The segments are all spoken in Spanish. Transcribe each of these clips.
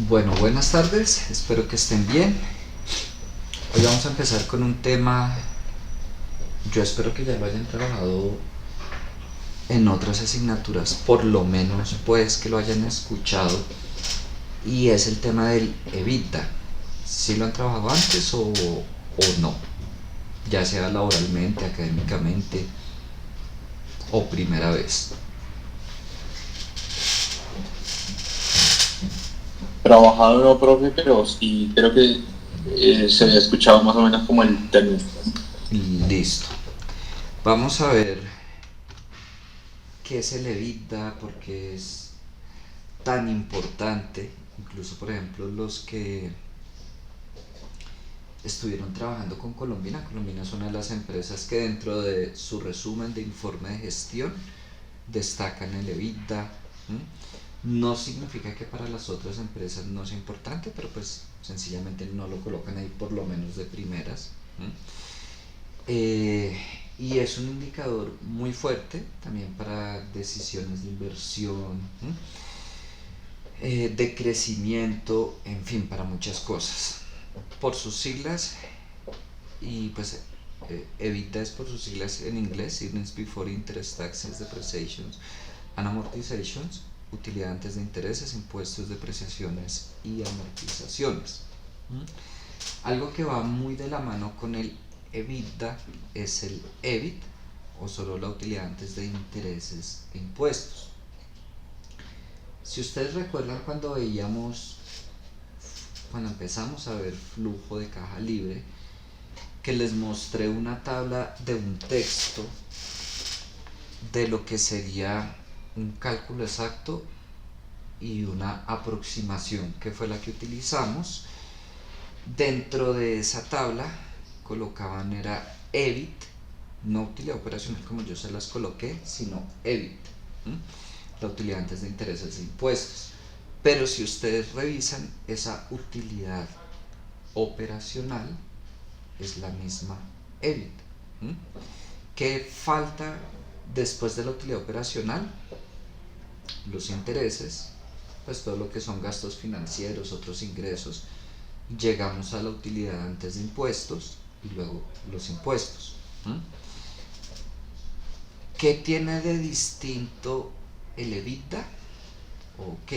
Bueno, buenas tardes, espero que estén bien. Hoy vamos a empezar con un tema, yo espero que ya lo hayan trabajado en otras asignaturas, por lo menos pues que lo hayan escuchado, y es el tema del EBITDA. ¿Si lo han trabajado antes o no? Ya sea laboralmente, académicamente o primera vez. Trabajado no, profe, pero sí creo que se había escuchado más o menos como el término. Listo. Vamos a ver qué es el EBITDA, por qué es tan importante. Incluso, por ejemplo, los que estuvieron trabajando con Colombina. Colombina es una de las empresas que dentro de su resumen de informe de gestión destacan el EBITDA. No significa que para las otras empresas no sea importante, pero pues sencillamente no lo colocan ahí por lo menos de primeras. Eh, y es un indicador muy fuerte también para decisiones de inversión, de crecimiento, en fin, para muchas cosas. Por sus siglas, y pues evita es por sus siglas en inglés, Earnings Before Interest, Taxes, Depreciations and Amortizations, utilidad antes de intereses, impuestos, depreciaciones y amortizaciones. ¿Mm? Algo que va muy de la mano con el EBITDA es el EBIT, o solo la utilidad antes de intereses e impuestos. Si ustedes recuerdan cuando empezamos a ver flujo de caja libre, que les mostré una tabla de un texto de lo que sería un cálculo exacto y una aproximación, que fue la que utilizamos. Dentro de esa tabla colocaban era EBIT, no utilidad operacional como yo se las coloqué, sino EBIT, la utilidad antes de intereses e impuestos. Pero si ustedes revisan, esa utilidad operacional es la misma EBIT. ¿Qué falta después de la utilidad operacional? Los intereses, pues todo lo que son gastos financieros, otros ingresos. Llegamos a la utilidad antes de impuestos y luego los impuestos. ¿Qué tiene de distinto el EBITDA? Ok,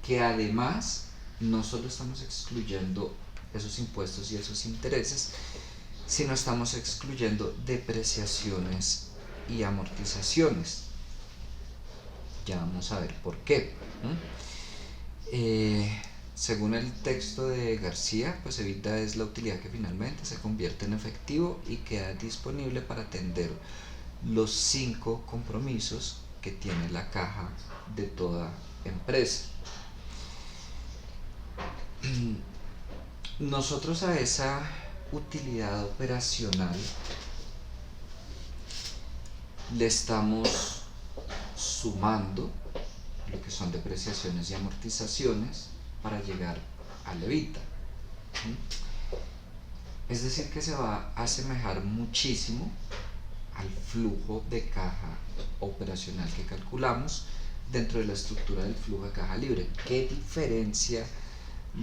que además no solo estamos excluyendo esos impuestos y esos intereses, sino estamos excluyendo depreciaciones y amortizaciones. Ya vamos a ver por qué. Según el texto de García, pues evita es la utilidad que finalmente se convierte en efectivo y queda disponible para atender los 5 compromisos que tiene la caja de toda empresa. Nosotros a esa utilidad operacional le estamos sumando lo que son depreciaciones y amortizaciones para llegar al EBITDA. Es decir, que se va a asemejar muchísimo al flujo de caja operacional que calculamos dentro de la estructura del flujo de caja libre. ¿Qué diferencia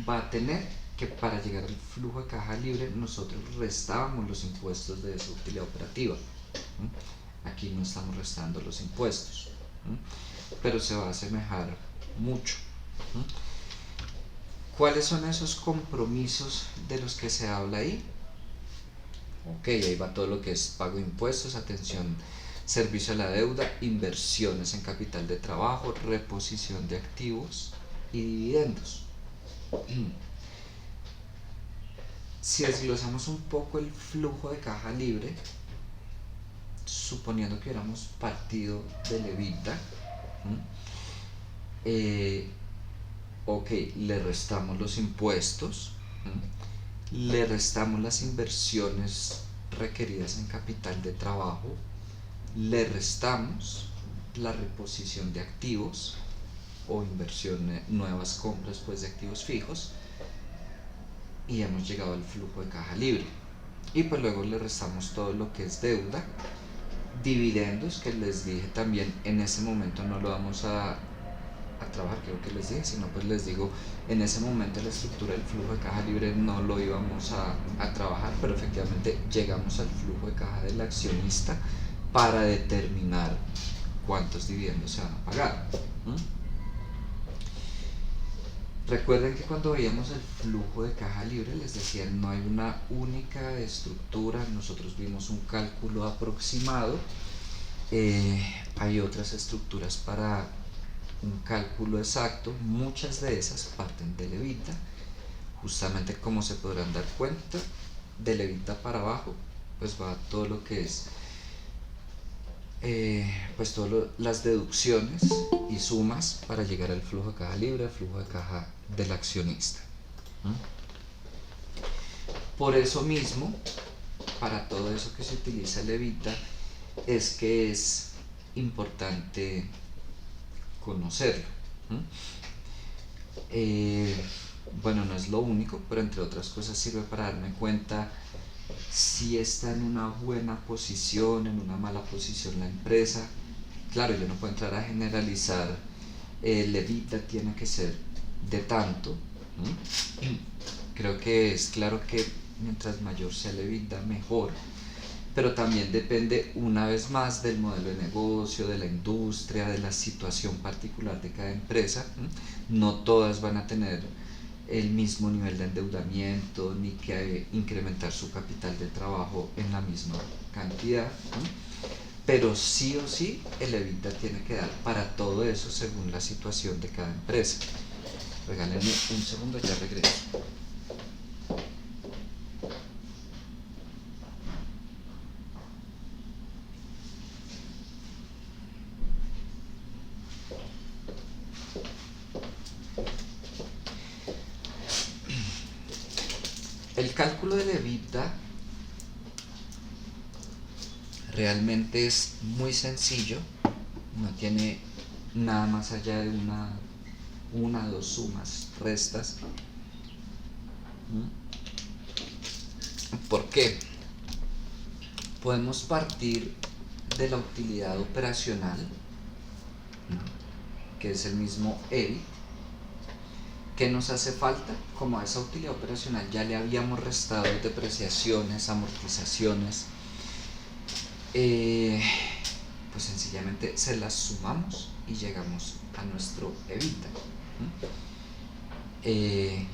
va a tener? Que para llegar al flujo de caja libre nosotros restábamos los impuestos de esa utilidad operativa. Aquí no estamos restando los impuestos, pero se va a asemejar mucho. ¿Cuáles son esos compromisos de los que se habla ahí? Ok, ahí va todo lo que es pago de impuestos, atención, servicio a la deuda, inversiones en capital de trabajo, reposición de activos y dividendos. Si desglosamos un poco el flujo de caja libre, suponiendo que hubiéramos partido del EBITDA, ok, le restamos los impuestos, le restamos las inversiones requeridas en capital de trabajo, le restamos la reposición de activos o inversiones, nuevas compras pues de activos fijos, y hemos llegado al flujo de caja libre. Y pues luego le restamos todo lo que es deuda, dividendos, que les dije también en ese momento no lo vamos a a trabajar, creo que les dije, si no pues les digo, en ese momento la estructura del flujo de caja libre no lo íbamos a trabajar, pero efectivamente llegamos al flujo de caja del accionista para determinar cuántos dividendos se van a pagar. Recuerden que cuando veíamos el flujo de caja libre les decía no hay una única estructura, nosotros vimos un cálculo aproximado, hay otras estructuras para un cálculo exacto, muchas de esas parten del EBITDA, justamente como se podrán dar cuenta, del EBITDA para abajo pues va todo lo que es pues todas las deducciones y sumas para llegar al flujo de caja libre, al flujo de caja del accionista. Por eso mismo, para todo eso que se utiliza el EBITDA, es que es importante conocerlo. Bueno, no es lo único, pero entre otras cosas sirve para darme cuenta si está en una buena posición, en una mala posición la empresa. Claro, yo no puedo entrar a generalizar, el EBITDA tiene que ser de tanto. Creo que es claro que mientras mayor sea el EBITDA mejor, pero también depende una vez más del modelo de negocio, de la industria, de la situación particular de cada empresa. No todas van a tener el mismo nivel de endeudamiento ni que incrementar su capital de trabajo en la misma cantidad, pero sí o sí el EBITDA tiene que dar para todo eso según la situación de cada empresa. Regálenme un segundo, ya regreso. El cálculo del EBITDA realmente es muy sencillo, no tiene nada más allá de una o dos sumas, restas. ¿Por qué? Podemos partir de la utilidad operacional, que es el mismo EBIT. ¿Qué nos hace falta? Como a esa utilidad operacional ya le habíamos restado depreciaciones, amortizaciones, pues sencillamente se las sumamos y llegamos a nuestro EBITDA.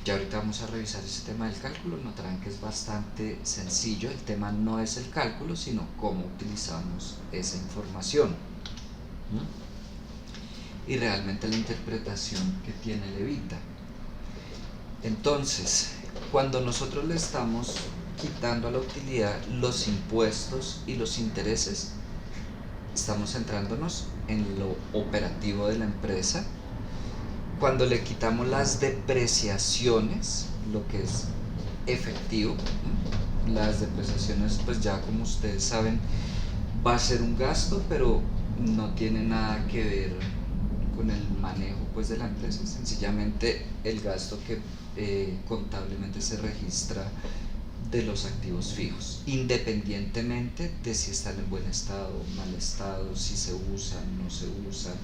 Ya ahorita vamos a revisar ese tema del cálculo, notarán que es bastante sencillo. El tema no es el cálculo, sino cómo utilizamos esa información y realmente la interpretación que tiene el EBITDA. Entonces, cuando nosotros le estamos quitando a la utilidad los impuestos y los intereses, estamos centrándonos en lo operativo de la empresa. Cuando le quitamos las depreciaciones, lo que es efectivo, las depreciaciones pues ya como ustedes saben va a ser un gasto, pero no tiene nada que ver con el manejo pues de la empresa, sencillamente el gasto que contablemente se registra de los activos fijos, independientemente de si están en buen estado o mal estado, si se usan o no se usan.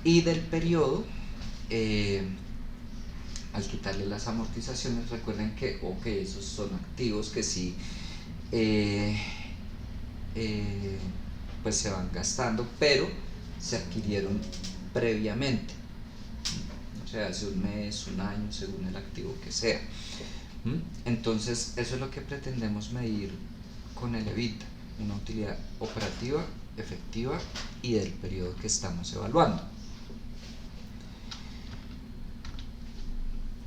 Y del periodo, al quitarle las amortizaciones, recuerden que esos son activos que sí pues se van gastando, pero se adquirieron previamente, o sea, hace un mes, un año, según el activo que sea. Entonces eso es lo que pretendemos medir con el EBITDA, una utilidad operativa, efectiva y del periodo que estamos evaluando.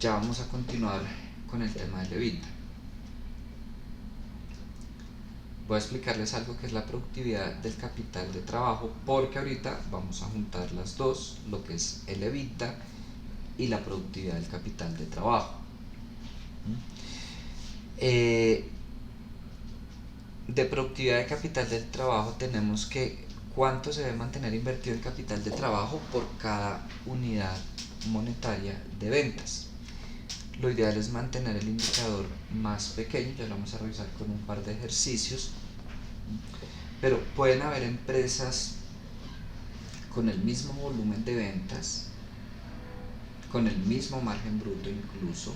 Ya vamos a continuar con el tema del EBITDA. Voy a explicarles algo que es la productividad del capital de trabajo, porque ahorita vamos a juntar las dos, lo que es el EBITDA y la productividad del capital de trabajo. De productividad de capital del trabajo tenemos que cuánto se debe mantener invertido en capital de trabajo por cada unidad monetaria de ventas. Lo ideal es mantener el indicador más pequeño, ya lo vamos a revisar con un par de ejercicios, pero pueden haber empresas con el mismo volumen de ventas, con el mismo margen bruto incluso,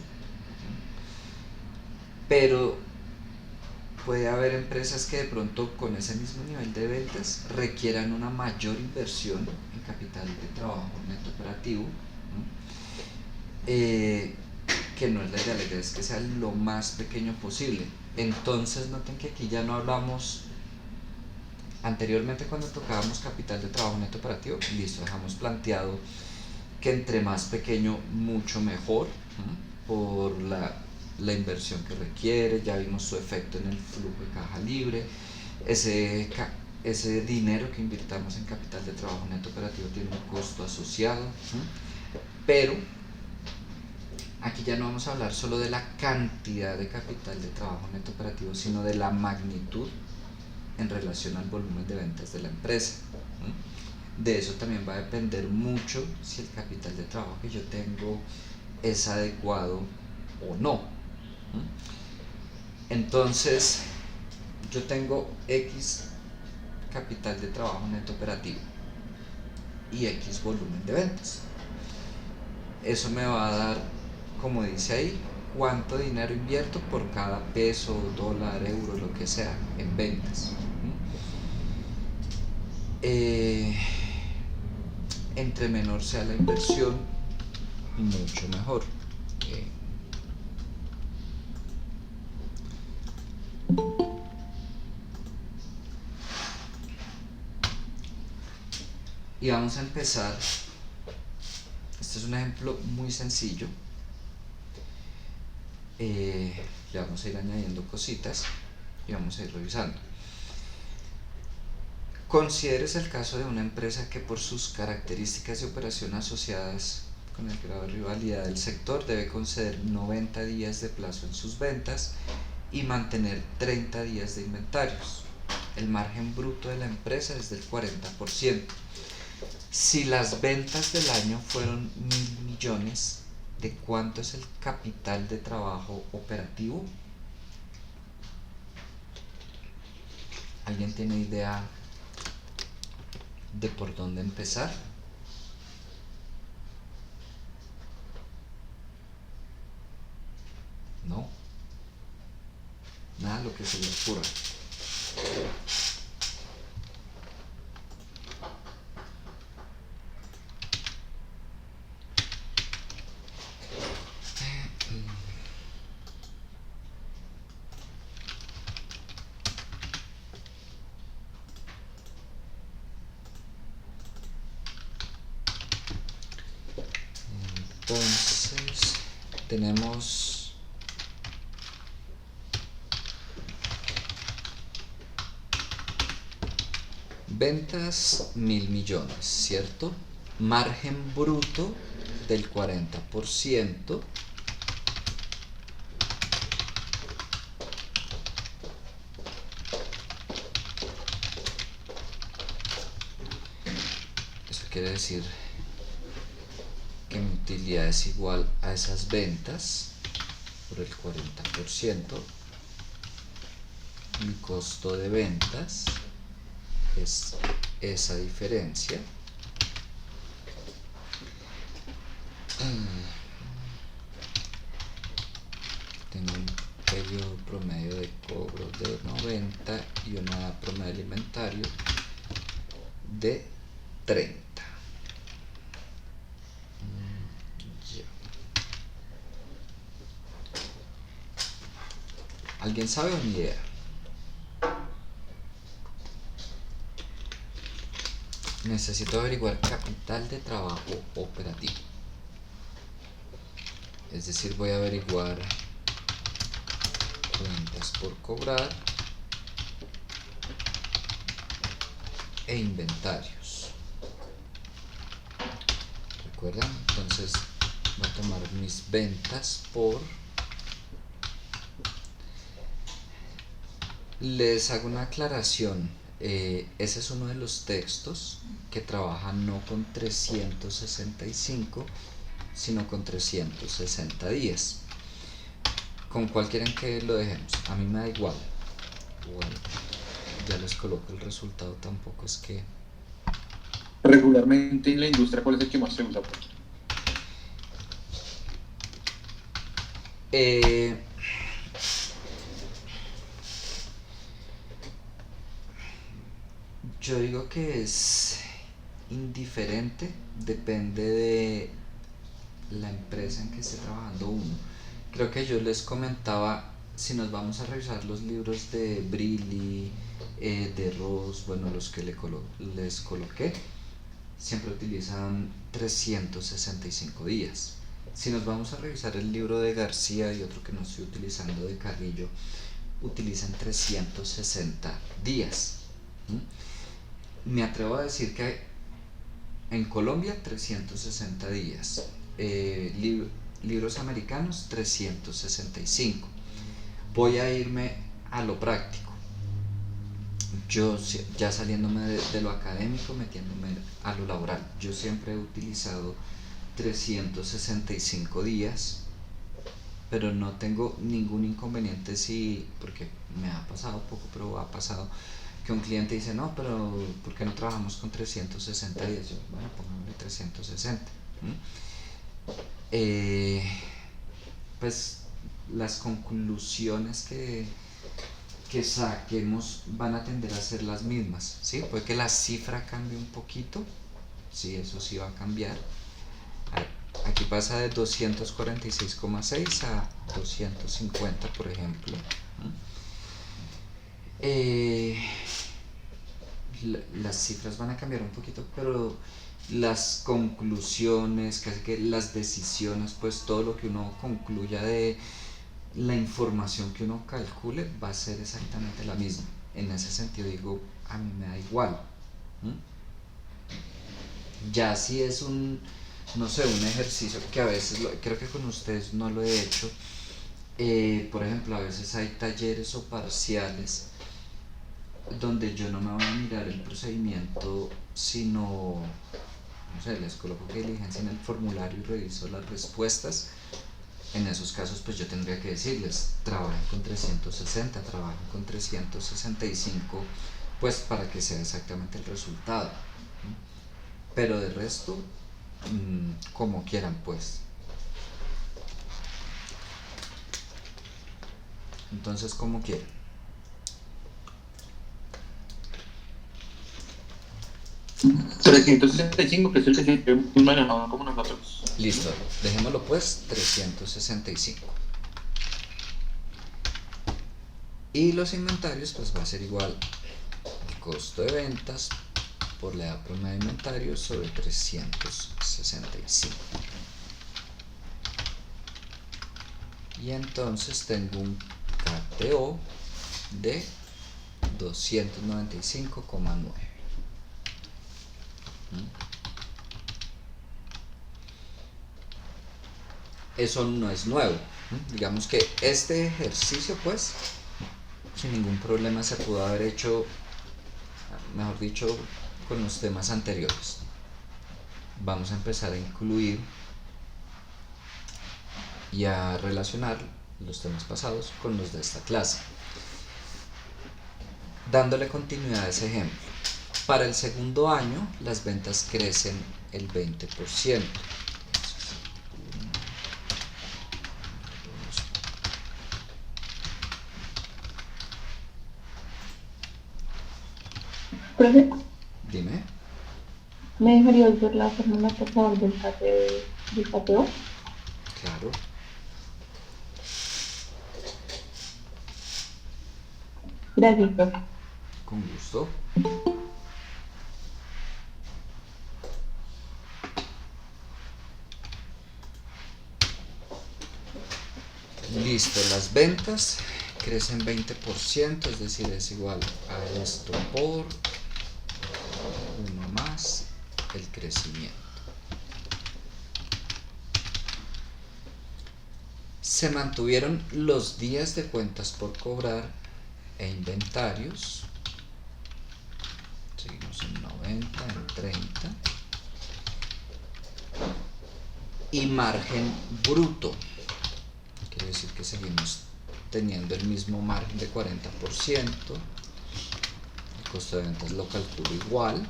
pero puede haber empresas que de pronto con ese mismo nivel de ventas requieran una mayor inversión en capital de trabajo neto operativo, que no es la idea es que sea lo más pequeño posible. Entonces noten que aquí ya no hablamos. Anteriormente, cuando tocábamos capital de trabajo neto operativo, listo, dejamos planteado que entre más pequeño mucho mejor, por la inversión que requiere. Ya vimos su efecto en el flujo de caja libre. Ese dinero que invirtamos en capital de trabajo neto operativo tiene un costo asociado, pero aquí ya no vamos a hablar solo de la cantidad de capital de trabajo neto operativo, sino de la magnitud en relación al volumen de ventas de la empresa. De eso también va a depender mucho si el capital de trabajo que yo tengo es adecuado o no. Entonces, yo tengo X capital de trabajo neto operativo y X volumen de ventas. Eso me va a dar, como dice ahí, cuánto dinero invierto por cada peso, dólar, euro, lo que sea, en ventas. Entre menor sea la inversión, mucho mejor. Y vamos a empezar. Este es un ejemplo muy sencillo. Le vamos a ir añadiendo cositas y vamos a ir revisando. Consideres el caso de una empresa que, por sus características de operación asociadas con el grado de rivalidad del sector, debe conceder 90 días de plazo en sus ventas y mantener 30 días de inventarios. El margen bruto de la empresa es del 40%. Si las ventas del año fueron 1.000 millones, ¿de cuánto es el capital de trabajo operativo? ¿Alguien tiene idea de por dónde empezar? No, nada, lo que se le ocurra. Entonces tenemos ventas 1.000 millones, ¿cierto? Margen bruto del 40%. Eso quiere decir que mi utilidad es igual a esas ventas por el 40%. Mi costo de ventas es esa diferencia. Tengo un periodo promedio de cobro de 90 y una edad promedio de inventario de 30. ¿Alguien sabe o ni idea? Necesito averiguar capital de trabajo operativo. Es decir, voy a averiguar cuentas por cobrar e inventarios. ¿Recuerdan? Entonces voy a tomar mis ventas por... Les hago una aclaración. Ese es uno de los textos que trabaja no con 365, sino con 360 días. ¿Con cuál quieren que lo dejemos? A mí me da igual. Bueno, ya les coloco el resultado, tampoco es que... regularmente en la industria, ¿cuál es el que más se usa? Pues? Yo digo que es indiferente, depende de la empresa en que esté trabajando uno. Creo que yo les comentaba, si nos vamos a revisar los libros de Brilli, de Ross, bueno, los que les coloqué, siempre utilizan 365 días. Si nos vamos a revisar el libro de García y otro que no estoy utilizando de Carrillo, utilizan 360 días. Me atrevo a decir que en Colombia 360 días, libros americanos 365. Voy a irme a lo práctico. Yo ya saliéndome de lo académico, metiéndome a lo laboral, yo siempre he utilizado 365 días, pero no tengo ningún inconveniente porque me ha pasado poco, pero ha pasado que un cliente dice, no, pero ¿por qué no trabajamos con 360 días? Yo, bueno, pongámosle 360. Pues las conclusiones que saquemos van a tender a ser las mismas, ¿sí? Puede que la cifra cambie un poquito, sí, eso sí va a cambiar. Aquí pasa de 246,6 a 250, por ejemplo. Las cifras van a cambiar un poquito, pero las conclusiones, casi que las decisiones, pues todo lo que uno concluya de la información que uno calcule va a ser exactamente la misma. En ese sentido digo, a mí me da igual. Ya si es no sé, un ejercicio que a veces, creo que con ustedes no lo he hecho, por ejemplo, a veces hay talleres o parciales donde yo no me voy a mirar el procedimiento, sino, no sé, les coloco que diligencia en el formulario y reviso las respuestas. En esos casos pues yo tendría que decirles, trabajen con 360, trabajen con 365, pues para que sea exactamente el resultado. Pero de resto, como quieran pues. Entonces, como quieran. $365, que es el que siempre hemos manejado como nosotros. Listo, dejémoslo pues 365. Y los inventarios pues va a ser igual el costo de ventas por la edad promedio de inventario sobre 365. Y entonces tengo un KTO de 295,9. Eso no es nuevo. Digamos que este ejercicio pues sin ningún problema se pudo haber hecho, mejor dicho, con los temas anteriores. Vamos a empezar a incluir y a relacionar los temas pasados con los de esta clase. Dándole continuidad a ese ejemplo. Para el segundo año, las ventas crecen el 20%. Profe, Dime. ¿me dejarías ver la fórmula, por favor, del cateo? Claro. Gracias, profe. Con gusto. Listo, las ventas crecen 20%, es decir, es igual a esto por 1 más el crecimiento. Se mantuvieron los días de cuentas por cobrar e inventarios. Seguimos en 90, en 30. Y margen bruto. Quiere decir que seguimos teniendo el mismo margen de 40%. El costo de ventas lo calculo igual,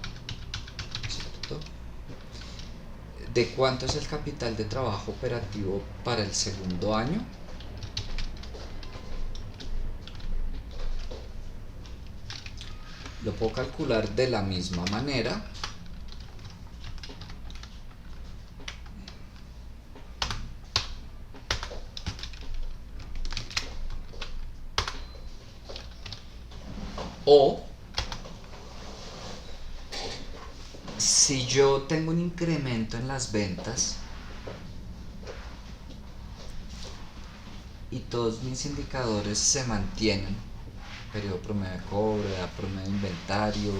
¿cierto? ¿De cuánto es el capital de trabajo operativo para el segundo año? Lo puedo calcular de la misma manera. O si yo tengo un incremento en las ventas y todos mis indicadores se mantienen, periodo promedio de cobro, edad promedio de inventario,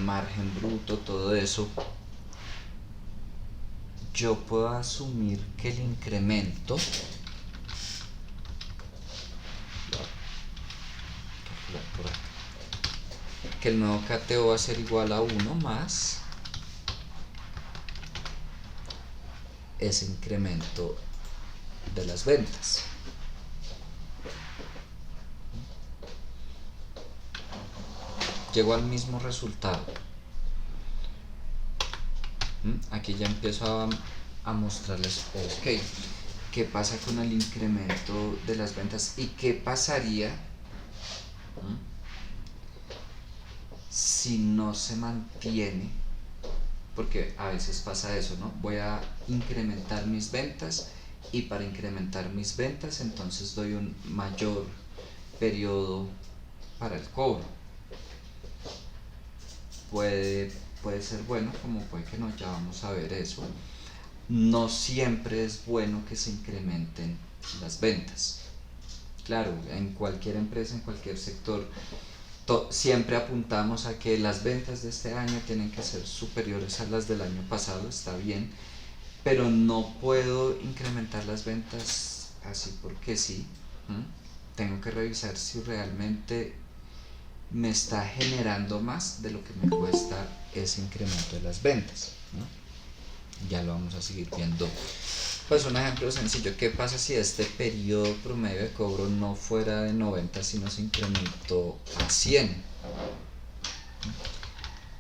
margen bruto, todo eso, yo puedo asumir que el incremento, que el nuevo KTO va a ser igual a 1 más ese incremento de las ventas. Llego al mismo resultado. Aquí ya empiezo a mostrarles, ok, qué pasa con el incremento de las ventas y qué pasaría si no se mantiene, porque a veces pasa eso, ¿no? Voy a incrementar mis ventas y para incrementar mis ventas entonces doy un mayor periodo para el cobro. Puede ser bueno, como puede que no, ya vamos a ver eso. No siempre es bueno que se incrementen las ventas. Claro, en cualquier empresa, en cualquier sector, siempre apuntamos a que las ventas de este año tienen que ser superiores a las del año pasado, está bien, pero no puedo incrementar las ventas así porque sí. Tengo que revisar si realmente me está generando más de lo que me cuesta ese incremento de las ventas, ¿no? Ya lo vamos a seguir viendo. Pues un ejemplo sencillo, ¿qué pasa si este periodo promedio de cobro no fuera de 90 sino se incrementó a 100?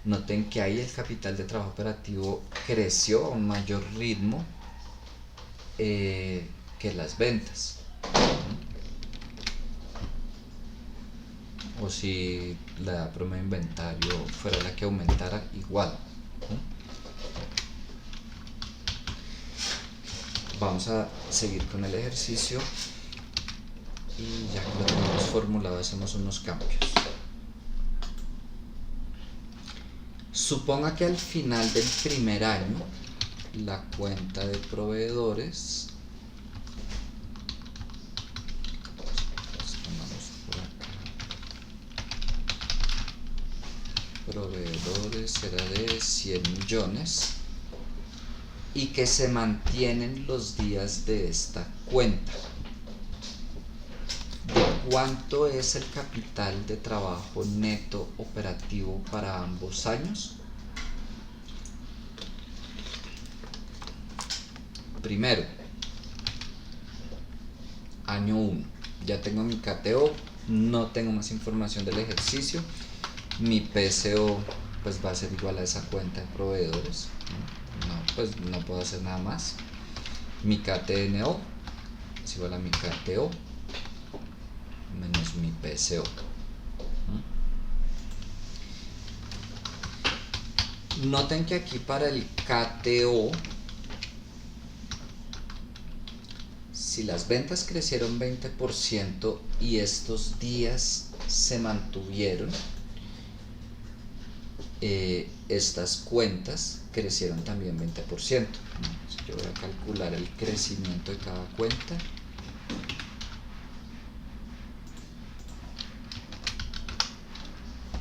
Noten que ahí el capital de trabajo operativo creció a un mayor ritmo que las ventas. O si la promedio de inventario fuera la que aumentara, igual. Vamos a seguir con el ejercicio y ya que lo tenemos formulado hacemos unos cambios. Suponga que al final del primer año la cuenta de proveedores, será de 100 millones y que se mantienen los días de esta cuenta. ¿De cuánto es el capital de trabajo neto operativo para ambos años? Primero, año 1. Ya tengo mi KTO, no tengo más información del ejercicio. Mi PCO pues va a ser igual a esa cuenta de proveedores. No, pues no puedo hacer nada más. Mi KTNO es igual a mi KTO menos mi PCO. Noten que aquí para el KTO, si las ventas crecieron 20% y estos días se mantuvieron, estas cuentas crecieron también 20%. Yo voy a calcular el crecimiento de cada cuenta.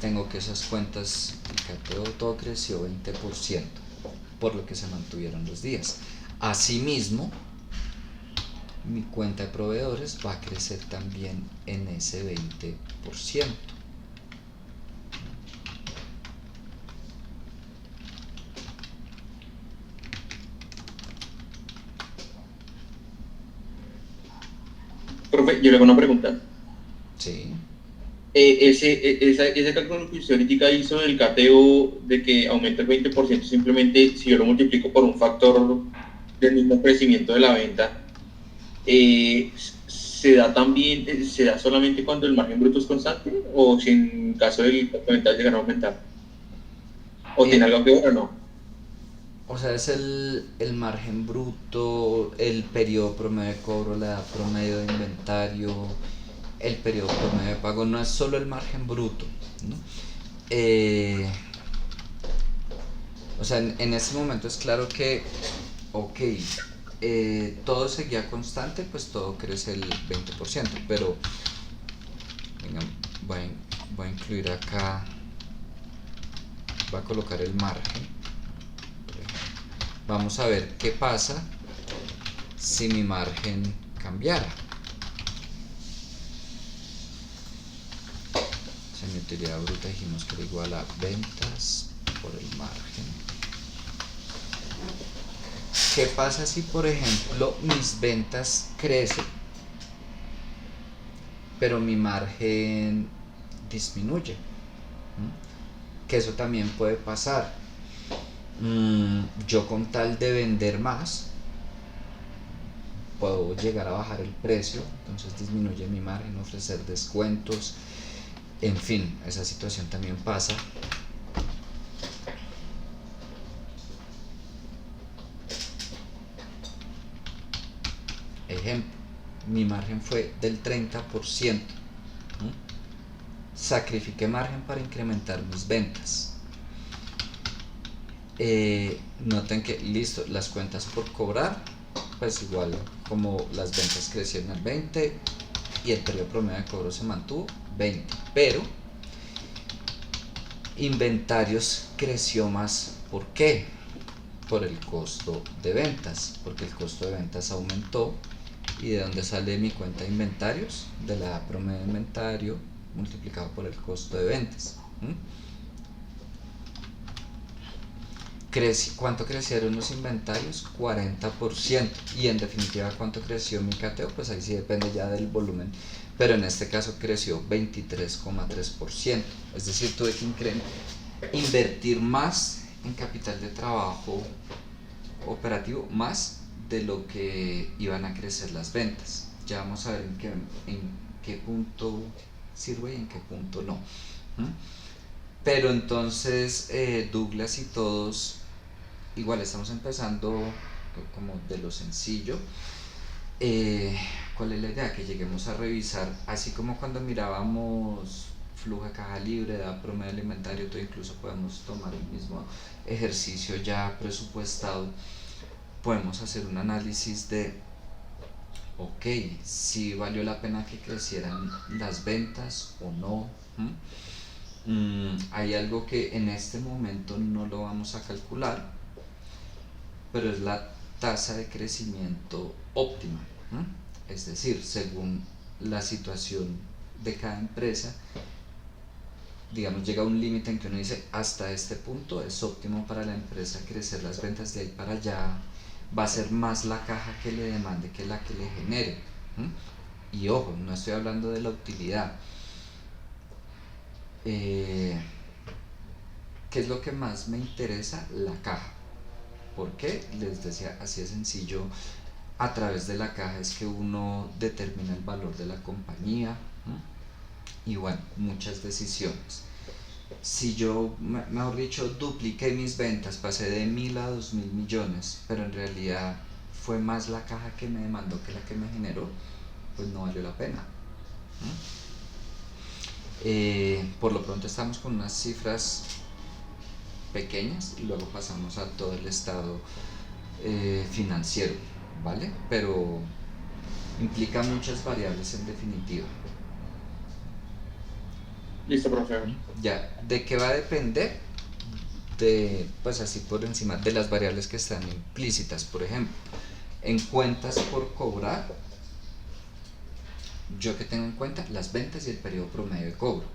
Tengo que esas cuentas, el KTO, todo creció 20%, por lo que se mantuvieron los días. Asimismo, mi cuenta de proveedores va a crecer también en ese 20%. Profe, yo le hago una pregunta. Sí. ese cálculo que usted ahorita hizo del cateo de que aumenta el 20%, simplemente si yo lo multiplico por un factor del mismo crecimiento de la venta, ¿se da también, se da solamente cuando el margen bruto es constante o si en caso del complementario llegara a aumentar? ¿O tiene Eh, algo que ver o no? o sea, es el margen bruto, el periodo promedio de cobro, la edad promedio de inventario, el periodo promedio de pago, no es solo el margen bruto, ¿no? Eh, o sea, en ese momento es claro que, ok, todo seguía constante, pues todo crece el 20%, pero, venga, voy voy a incluir acá, voy a colocar el margen. Vamos a ver qué pasa si mi margen cambiara. O sea, mi utilidad bruta dijimos que era igual a ventas por el margen. ¿Qué pasa si, por ejemplo, mis ventas crecen, pero mi margen disminuye? Que eso también puede pasar. Yo con tal de vender más, puedo llegar a bajar el precio, entonces disminuye mi margen, ofrecer descuentos, en fin, esa situación también pasa. Ejemplo, mi margen fue del 30%. Sacrifiqué margen para incrementar mis ventas. Noten que, listo, las cuentas por cobrar, pues igual como las ventas crecieron al 20 y el periodo promedio de cobro se mantuvo 20, pero inventarios creció más. ¿Por qué? Por el costo de ventas, porque el costo de ventas aumentó. ¿Y de dónde sale mi cuenta de inventarios? De la promedio de inventario multiplicado por el costo de ventas. ¿Cuánto crecieron los inventarios? 40%. Y en definitiva, ¿cuánto creció mi cateo? Pues ahí sí depende ya del volumen. Pero en este caso creció 23,3%. Es decir, tuve que invertir más en capital de trabajo operativo, más de lo que iban a crecer las ventas. Ya vamos a ver en qué punto sirve y en qué punto no. Pero entonces, Douglas y todos, igual estamos empezando como de lo sencillo. ¿Cuál es la idea? Que lleguemos a revisar, así como cuando mirábamos flujo de caja libre, edad promedio del inventario, todo, incluso podemos tomar el mismo ejercicio ya presupuestado. Podemos hacer un análisis de, ok, si valió la pena que crecieran las ventas o no. Hay algo que en este momento no lo vamos a calcular, pero es la tasa de crecimiento óptima. Es decir, según la situación de cada empresa, digamos, llega a un límite en que uno dice, hasta este punto es óptimo para la empresa crecer las ventas, de ahí para allá va a ser más la caja que le demande que la que le genere. Y ojo, no estoy hablando de la utilidad. ¿Qué es lo que más me interesa? La caja. ¿Por qué? Les decía, así de sencillo. A través de la caja es que uno determina el valor de la compañía. Y bueno, muchas decisiones. Si yo, mejor dicho, dupliqué mis ventas, pasé de 1.000 a 2.000 millones, pero en realidad fue más la caja que me demandó que la que me generó, pues no valió la pena. Por lo pronto estamos con unas cifras pequeñas y luego pasamos a todo el estado financiero, ¿vale? Pero implica muchas variables en definitiva. Listo, profesor. Ya, ¿de qué va a depender? Pues así por encima, de las variables que están implícitas. Por ejemplo, en cuentas por cobrar, yo que tengo en cuenta las ventas y el periodo promedio de cobro.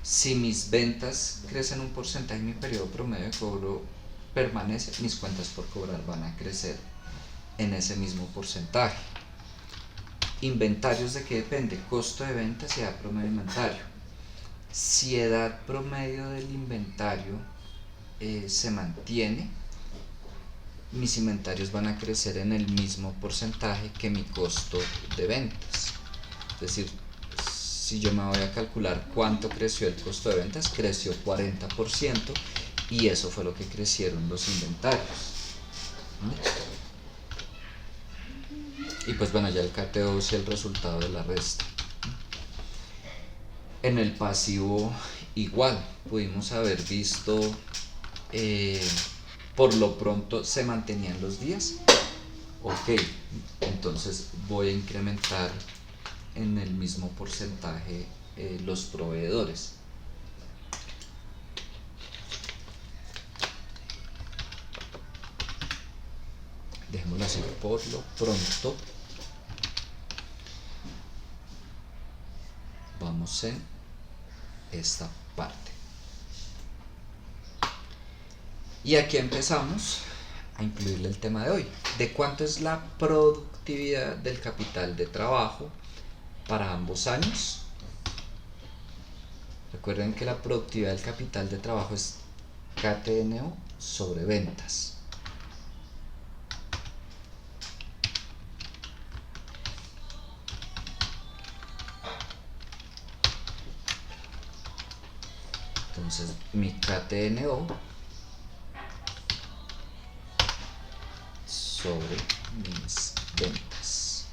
Si mis ventas crecen un porcentaje y mi periodo promedio de cobro permanece, mis cuentas por cobrar van a crecer en ese mismo porcentaje. Inventarios, ¿de qué depende? Costo de ventas y edad promedio de inventario. Si edad promedio del inventario se mantiene, mis inventarios van a crecer en el mismo porcentaje que mi costo de ventas. Es decir, si yo me voy a calcular cuánto creció el costo de ventas, creció 40%, y eso fue lo que crecieron los inventarios. Y pues bueno, ya el cateo es el resultado de la resta. En el pasivo igual, pudimos haber visto por lo pronto se mantenían los días. Ok, entonces voy a incrementar en el mismo porcentaje los proveedores. Dejémoslo así por lo pronto. Vamos en esta parte. Y aquí empezamos a incluirle el tema de hoy. ¿De cuánto es la productividad del capital de trabajo para ambos años? Recuerden que la productividad del capital de trabajo es KTNO sobre ventas. Entonces mi KTNO sobre mis ventas.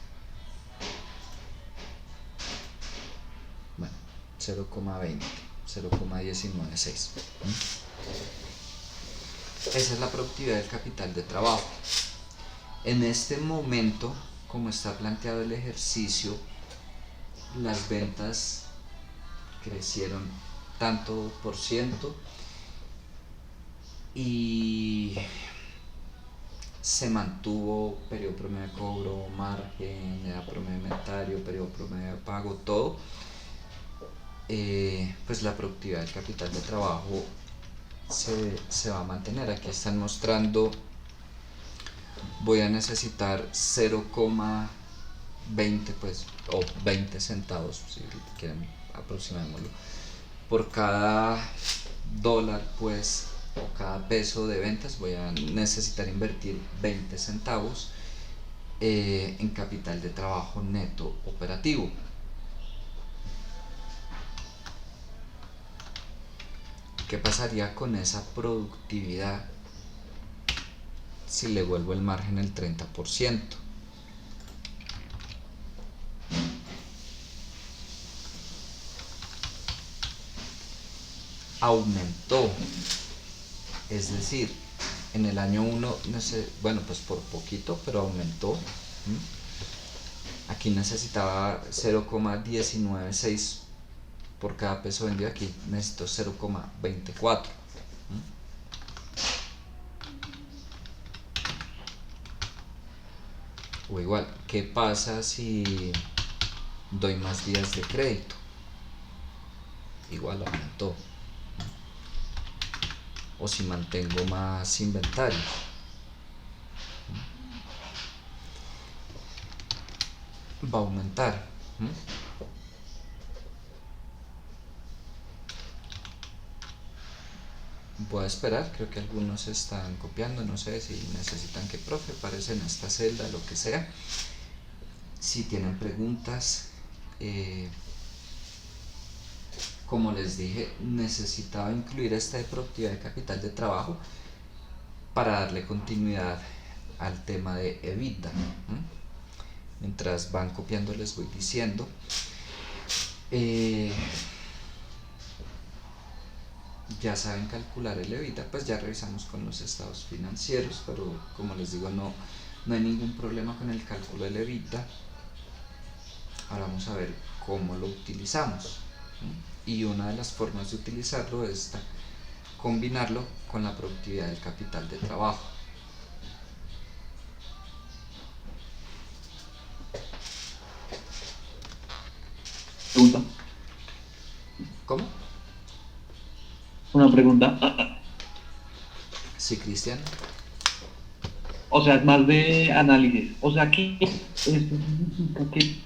Bueno, 0,20, 0,196. Esa es la productividad del capital de trabajo. En este momento, como está planteado el ejercicio, las ventas crecieron tanto por ciento y se mantuvo periodo promedio de cobro, margen, edad promedio de inventario, periodo promedio de pago, todo. Pues la productividad del capital de trabajo se va a mantener. Aquí están mostrando, voy a necesitar 0,20 pues, o 20 centavos, si quieren aproximémoslo, por cada dólar pues, o cada peso de ventas. Voy a necesitar invertir 20 centavos en capital de trabajo neto operativo. ¿Qué pasaría con esa productividad si le vuelvo el margen el 30%? Aumentó, es decir, en el año 1, bueno, pues por poquito, pero aumentó. Aquí necesitaba 0,196 por cada peso vendido, aquí necesito 0,24. O igual, ¿qué pasa si doy más días de crédito? Igual aumentó. O si mantengo más inventario. Va a aumentar. Voy a esperar, creo que algunos están copiando, no sé si necesitan que profe aparece en esta celda, lo que sea. Si tienen preguntas, como les dije, necesitaba incluir esta de productividad de capital de trabajo para darle continuidad al tema de EBITDA. Mientras van copiando les voy diciendo. Ya saben calcular el EBITDA, pues ya revisamos con los estados financieros, pero como les digo, no hay ningún problema con el cálculo del EBITDA. Ahora vamos a ver cómo lo utilizamos. Y una de las formas de utilizarlo es combinarlo con la productividad del capital de trabajo. Pregunta. ¿Cómo? Una pregunta. Sí, Cristian. O sea, es más de análisis. O sea, ¿qué esto significa que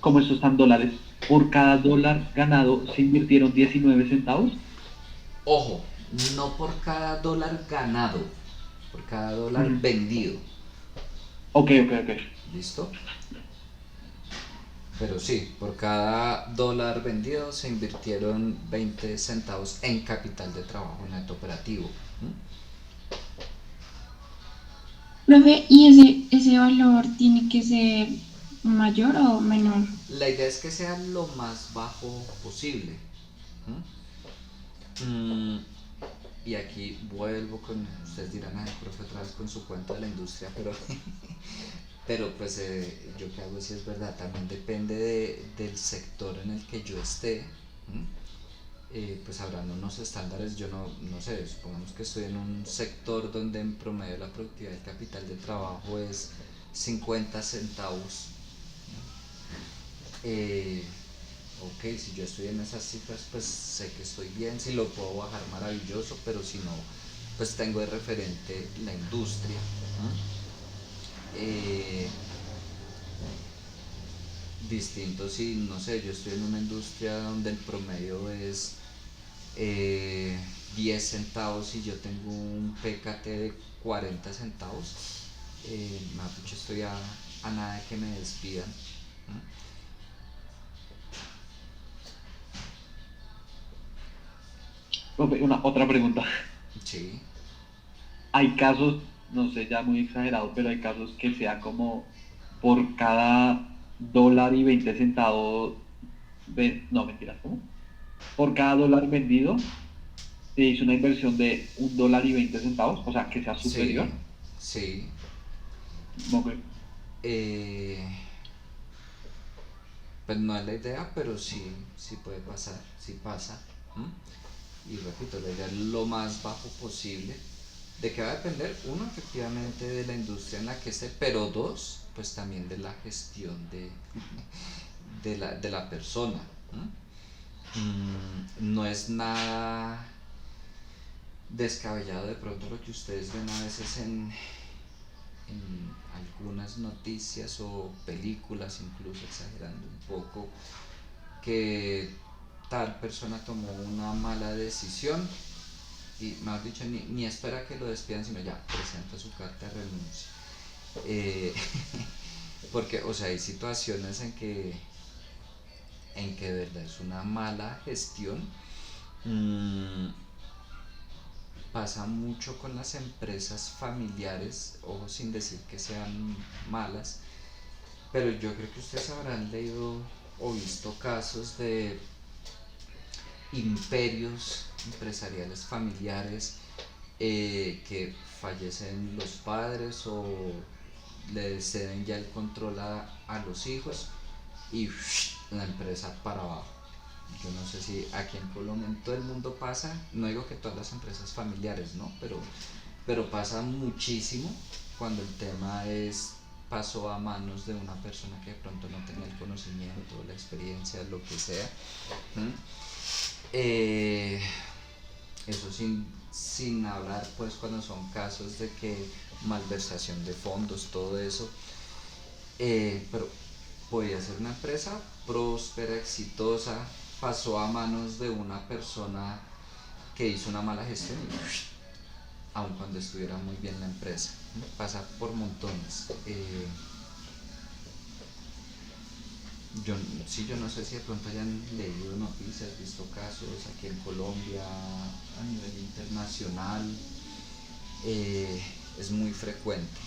como estos están dólares, por cada dólar ganado se invirtieron 19 centavos. Ojo, no por cada dólar ganado, por cada dólar Ujú. vendido. Ok, ok, ok. ¿Listo? Pero sí, por cada dólar vendido se invirtieron 20 centavos en capital de trabajo neto operativo. ¿Mm? Profe, ¿y ese valor tiene que ser mayor o menor? La idea es que sea lo más bajo posible. ¿Mm? Y aquí vuelvo con, ustedes dirán, ay, profe, otra vez con su cuento de la industria, pero, pero pues yo que hago si es verdad, también depende del sector en el que yo esté. ¿Mm? Pues habrán unos estándares, yo no sé, supongamos que estoy en un sector donde en promedio la productividad del capital de trabajo es 50 centavos. Eh, ok, si yo estoy en esas cifras, pues sé que estoy bien, si lo puedo bajar maravilloso, pero si no, pues tengo de referente la industria. ¿No? Distinto si, no sé, yo estoy en una industria donde el promedio es eh, 10 centavos y yo tengo un PKT de 40 centavos, mejor dicho, estoy a nada de que me despidan. ¿No? Profe, otra pregunta. Sí, Hay casos, no sé, ya muy exagerado, pero hay casos que sea como por cada dólar y 20 centavos, no, mentiras, ¿cómo? Por cada dólar vendido se hizo una inversión de un dólar y 20 centavos, o sea, que sea sí, superior. sí. Ok. Eh, pues no es la idea, pero sí, sí puede pasar, sí pasa. ¿M? Y repito, la idea es lo más bajo posible. ¿De qué va a depender? Uno, efectivamente, de la industria en la que esté, pero dos, pues también de la gestión de la persona. No es nada descabellado de pronto lo que ustedes ven a veces en algunas noticias o películas, incluso exagerando un poco, que tal persona tomó una mala decisión y, más dicho, ni espera que lo despidan, sino ya presenta su carta de renuncia. Eh, porque, o sea, hay situaciones en que de verdad es una mala gestión. Mm, Pasa mucho con las empresas familiares, ojo, sin decir que sean malas, pero yo creo que ustedes habrán leído o visto casos de imperios empresariales familiares, que fallecen los padres o le ceden ya el control a los hijos y la empresa para abajo. Yo no sé si aquí en Colombia, en todo el mundo pasa, no digo que todas las empresas familiares, ¿no? Pero pasa muchísimo cuando el tema pasó a manos de una persona que de pronto no tenía el conocimiento, la experiencia, lo que sea. ¿Mm? Eh, Eso sin hablar pues cuando son casos de que malversación de fondos, todo eso. Pero podía ser una empresa próspera, exitosa, pasó a manos de una persona que hizo una mala gestión y aun cuando estuviera muy bien la empresa. Pasa por montones. Yo no sé si de pronto hayan leído noticias, visto casos aquí en Colombia, a nivel internacional, es muy frecuente.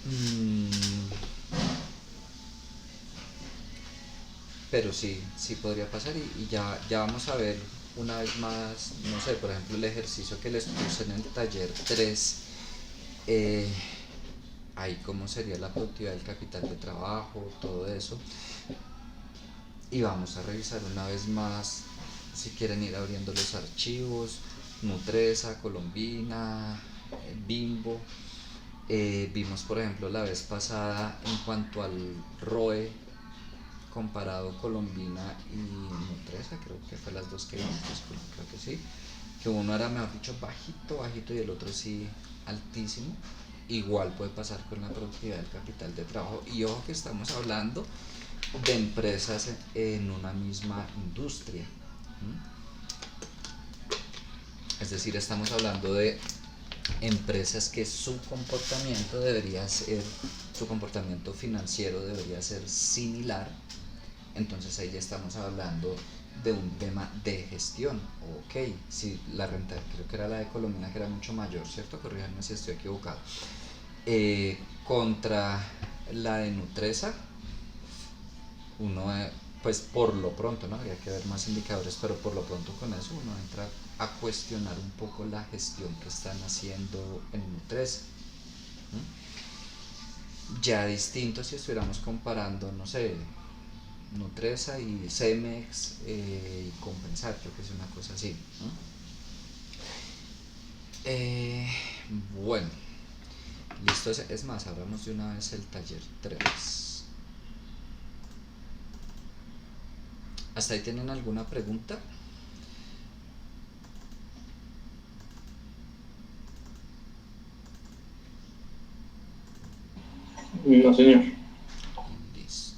Mm, pero sí, sí podría pasar y ya vamos a ver una vez más, no sé, por ejemplo el ejercicio que les puse en el taller 3, eh, ahí cómo sería la productividad del capital de trabajo, todo eso. Y vamos a revisar una vez más, si quieren ir abriendo los archivos, Nutresa, Colombina, Bimbo. Vimos por ejemplo la vez pasada en cuanto al ROE comparado Colombina y Nutresa, creo que fue las dos que vimos, creo que sí, que uno era, mejor dicho, bajito, bajito y el otro sí altísimo. Igual puede pasar con la productividad del capital de trabajo. Y ojo que estamos hablando de empresas en una misma industria. Es decir, estamos hablando de empresas que su comportamiento financiero debería ser similar. Entonces ahí ya estamos hablando de un tema de gestión. Ok, si la renta, creo que era la de Colomina, que era mucho mayor, ¿cierto? Corríjanme si estoy equivocado. Contra la de Nutresa, uno, pues por lo pronto, ¿no? Habría que ver más indicadores, pero por lo pronto con eso uno entra a cuestionar un poco la gestión que están haciendo en Nutresa. Ya distinto si estuviéramos comparando, no sé, Nutresa y Cemex y Compensar, creo que es una cosa así, ¿no? Bueno, listo, es más, abramos de una vez el taller 3. ¿Hasta ahí tienen alguna pregunta? No, señor. Listo.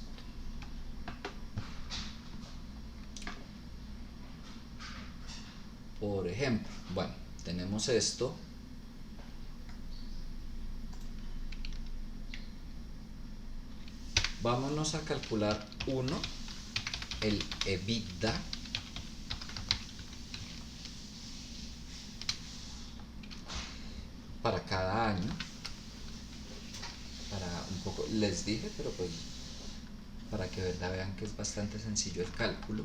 Por ejemplo, bueno, tenemos esto. Vámonos a calcular el EBITDA. Para cada año. Para un poco, les dije, pero pues para que verdad vean que es bastante sencillo el cálculo.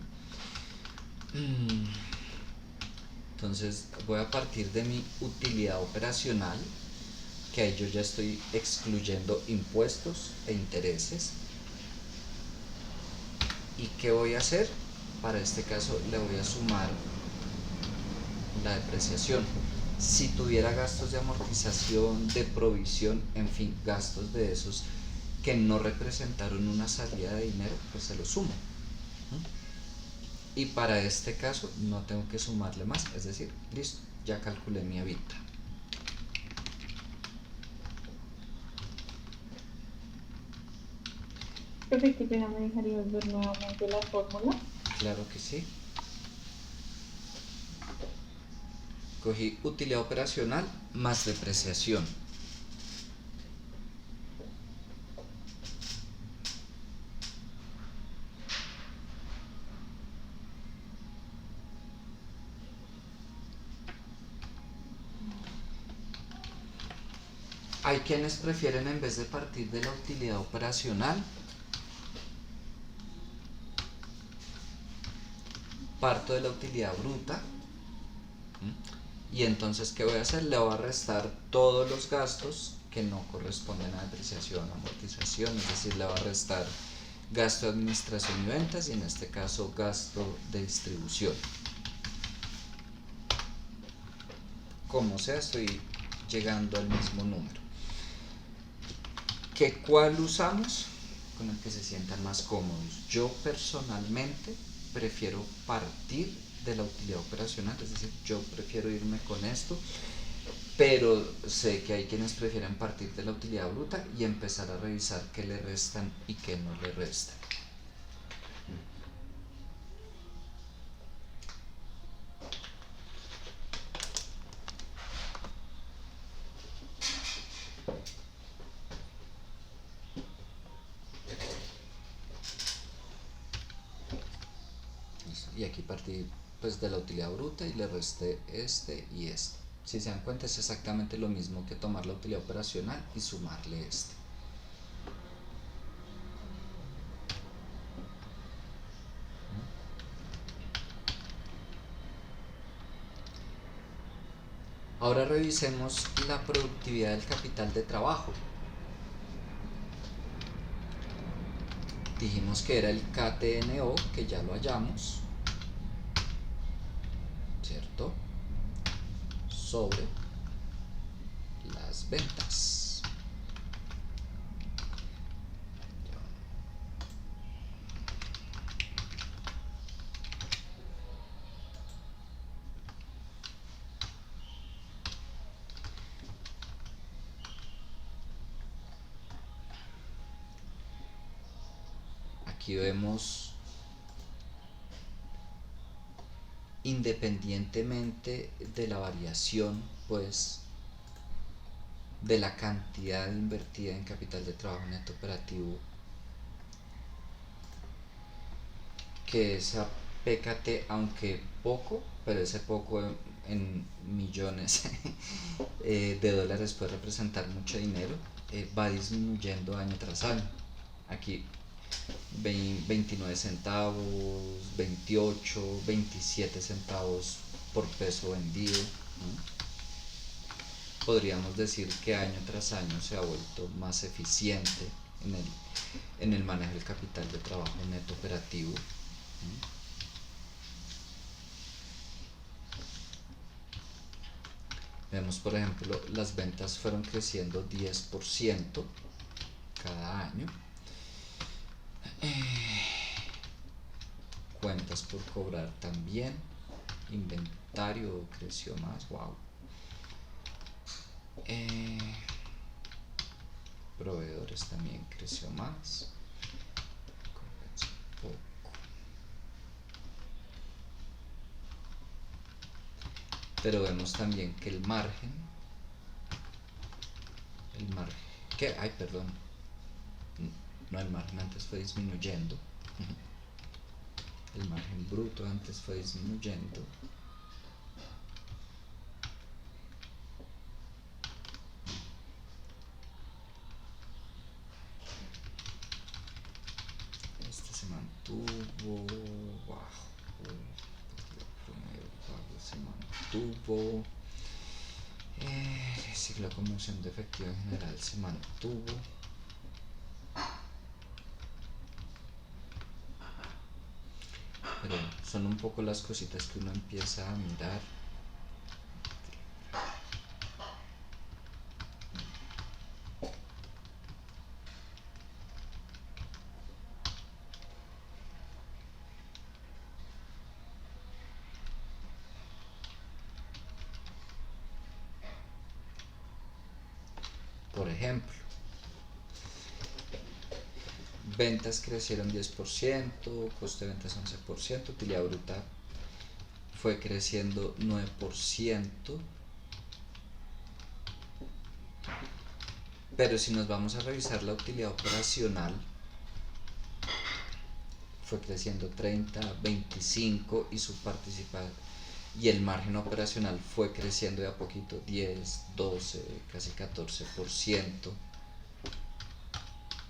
Entonces voy a partir de mi utilidad operacional, que ahí yo ya estoy excluyendo impuestos e intereses. ¿Y qué voy a hacer? Para este caso le voy a sumar la depreciación. Si tuviera gastos de amortización, de provisión, en fin, gastos de esos que no representaron una salida de dinero, pues se lo sumo. Y para este caso no tengo que sumarle más, es decir, listo, ya calculé mi EBITDA. Profe, que pena, ¿me dejarías ver nuevamente la fórmula? Claro que sí. Cogí utilidad operacional más depreciación. Hay quienes prefieren, en vez de partir de la utilidad operacional, parto de la utilidad bruta. Y entonces, ¿qué voy a hacer? Le voy a restar todos los gastos que no corresponden a depreciación o amortización, es decir, le voy a restar gasto de administración y ventas, y en este caso gasto de distribución. Como sea, estoy llegando al mismo número. ¿Cuál usamos? Con el que se sientan más cómodos. Yo personalmente prefiero partir de la utilidad operacional, es decir, yo prefiero irme con esto, pero sé que hay quienes prefieren partir de la utilidad bruta y empezar a revisar qué le restan y qué no le restan. Y aquí partí pues de la utilidad bruta y le resté este y este. Si se dan cuenta, es exactamente lo mismo que tomar la utilidad operacional y sumarle este. Ahora revisemos la productividad del capital de trabajo. Dijimos que era el KTNO, que ya lo hallamos, ¿cierto? Sobre las ventas. aquí vemos, independientemente de la variación, pues, de la cantidad invertida en capital de trabajo neto operativo, que esa PKT, aunque poco, pero ese poco en millones de dólares puede representar mucho dinero, va disminuyendo año tras año. Aquí 29 centavos, 28, 27 centavos por peso vendido, ¿no? Podríamos decir que año tras año se ha vuelto más eficiente en el manejo del capital de trabajo neto operativo, ¿no? Vemos, por ejemplo, las ventas fueron creciendo 10% cada año. Cuentas por cobrar también. Inventario creció más, wow. Proveedores también creció más. Compensa un poco. Pero vemos también que el margen, no, el margen antes fue disminuyendo, el margen bruto antes fue disminuyendo, este se mantuvo bajo, promedio pago se mantuvo, el ciclo de conversión de efectivo en general se mantuvo. Pero son un poco las cositas que uno empieza a mirar. Por ejemplo, ventas crecieron 10%, costo de ventas 11%, utilidad bruta fue creciendo 9%, pero si nos vamos a revisar la utilidad operacional, fue creciendo 30, 25 y su participación y el margen operacional fue creciendo de a poquito, 10, 12, casi 14%,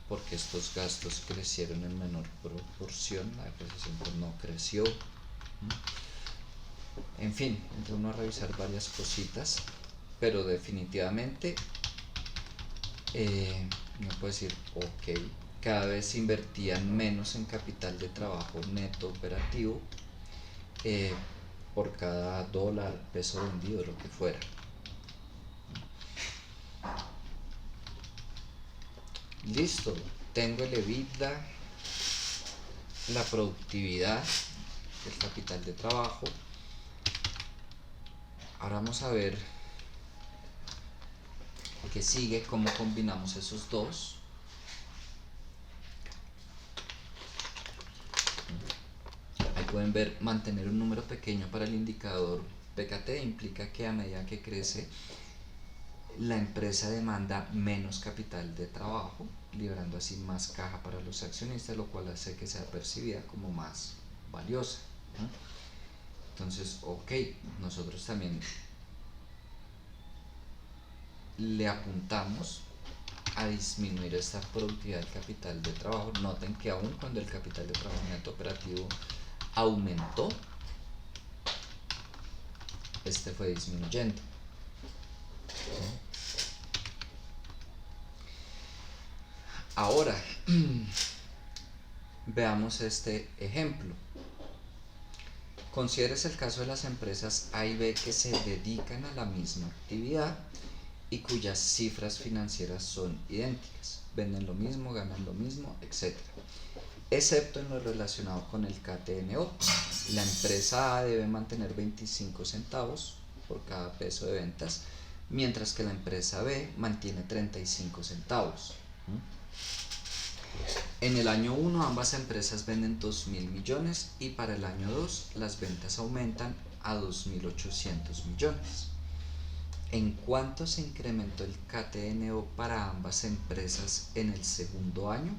porque estos gastos crecieron en menor proporción, la depreciación pues no creció. En fin, entra uno a revisar varias cositas, pero definitivamente no puedo decir, ok, cada vez invertían menos en capital de trabajo neto operativo por cada dólar, peso vendido, lo que fuera. Listo, tengo el EBITDA, la productividad, el capital de trabajo. Ahora vamos a ver qué sigue, cómo combinamos esos dos. Ahí pueden ver, mantener un número pequeño para el indicador PKT implica que a medida que crece, la empresa demanda menos capital de trabajo, liberando así más caja para los accionistas, lo cual hace que sea percibida como más valiosa, ¿no? Entonces, ok, nosotros también le apuntamos a disminuir esta productividad del capital de trabajo. Noten que aún cuando el capital de trabajo neto operativo aumentó, este fue disminuyendo. Ahora, veamos este ejemplo. Considérese el caso de las empresas A y B que se dedican a la misma actividad y cuyas cifras financieras son idénticas. Venden lo mismo, ganan lo mismo, etc. Excepto en lo relacionado con el KTNO. La empresa A debe mantener 25 centavos por cada peso de ventas, mientras que la empresa B mantiene 35 centavos. En el año 1 ambas empresas venden 2.000 millones y para el año 2 las ventas aumentan a 2.800 millones. ¿En cuánto se incrementó el KTNO para ambas empresas en el segundo año?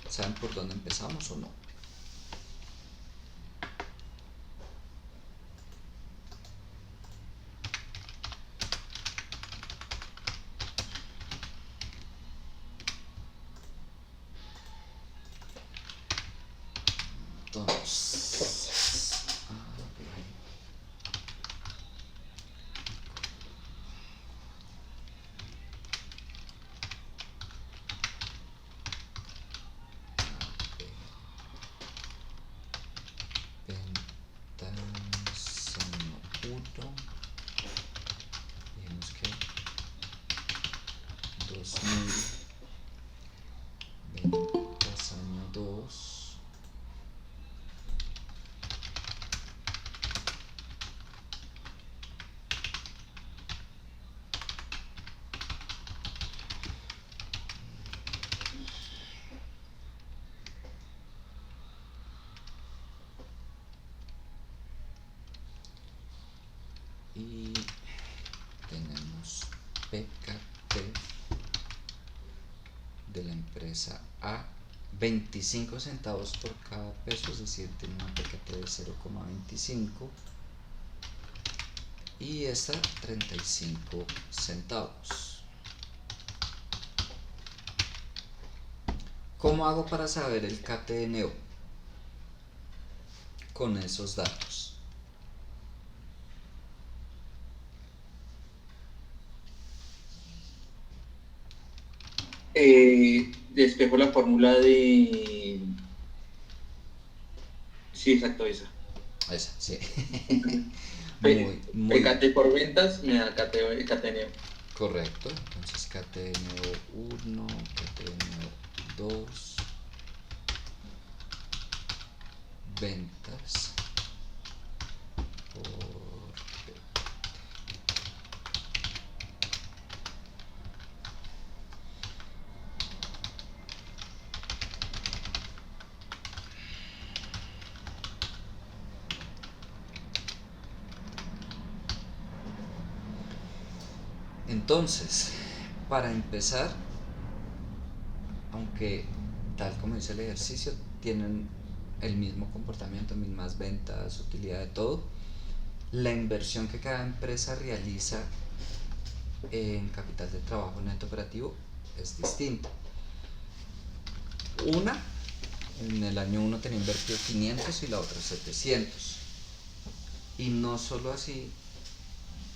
¿Saben por dónde empezamos o no? Entonces, ventas año 1, digamos que 2.000, ventas año 2, y tenemos PKT de la empresa A 25 centavos por cada peso, es decir, tiene una PKT de 0,25 y esta 35 centavos. ¿Cómo hago para saber el KTNO? Con esos datos. Despejo la fórmula de... Sí, exacto, esa. Esa, sí. P- muy PKT por ventas me da KTNO. correcto. Entonces KTNO 1, KTNO 2, ventas por Entonces, para empezar, aunque tal como dice el ejercicio, tienen el mismo comportamiento, mismas ventas, utilidad de todo, la inversión que cada empresa realiza en capital de trabajo neto operativo es distinta. Una, en el año 1 tenía invertido 500 y la otra 700. Y no solo así,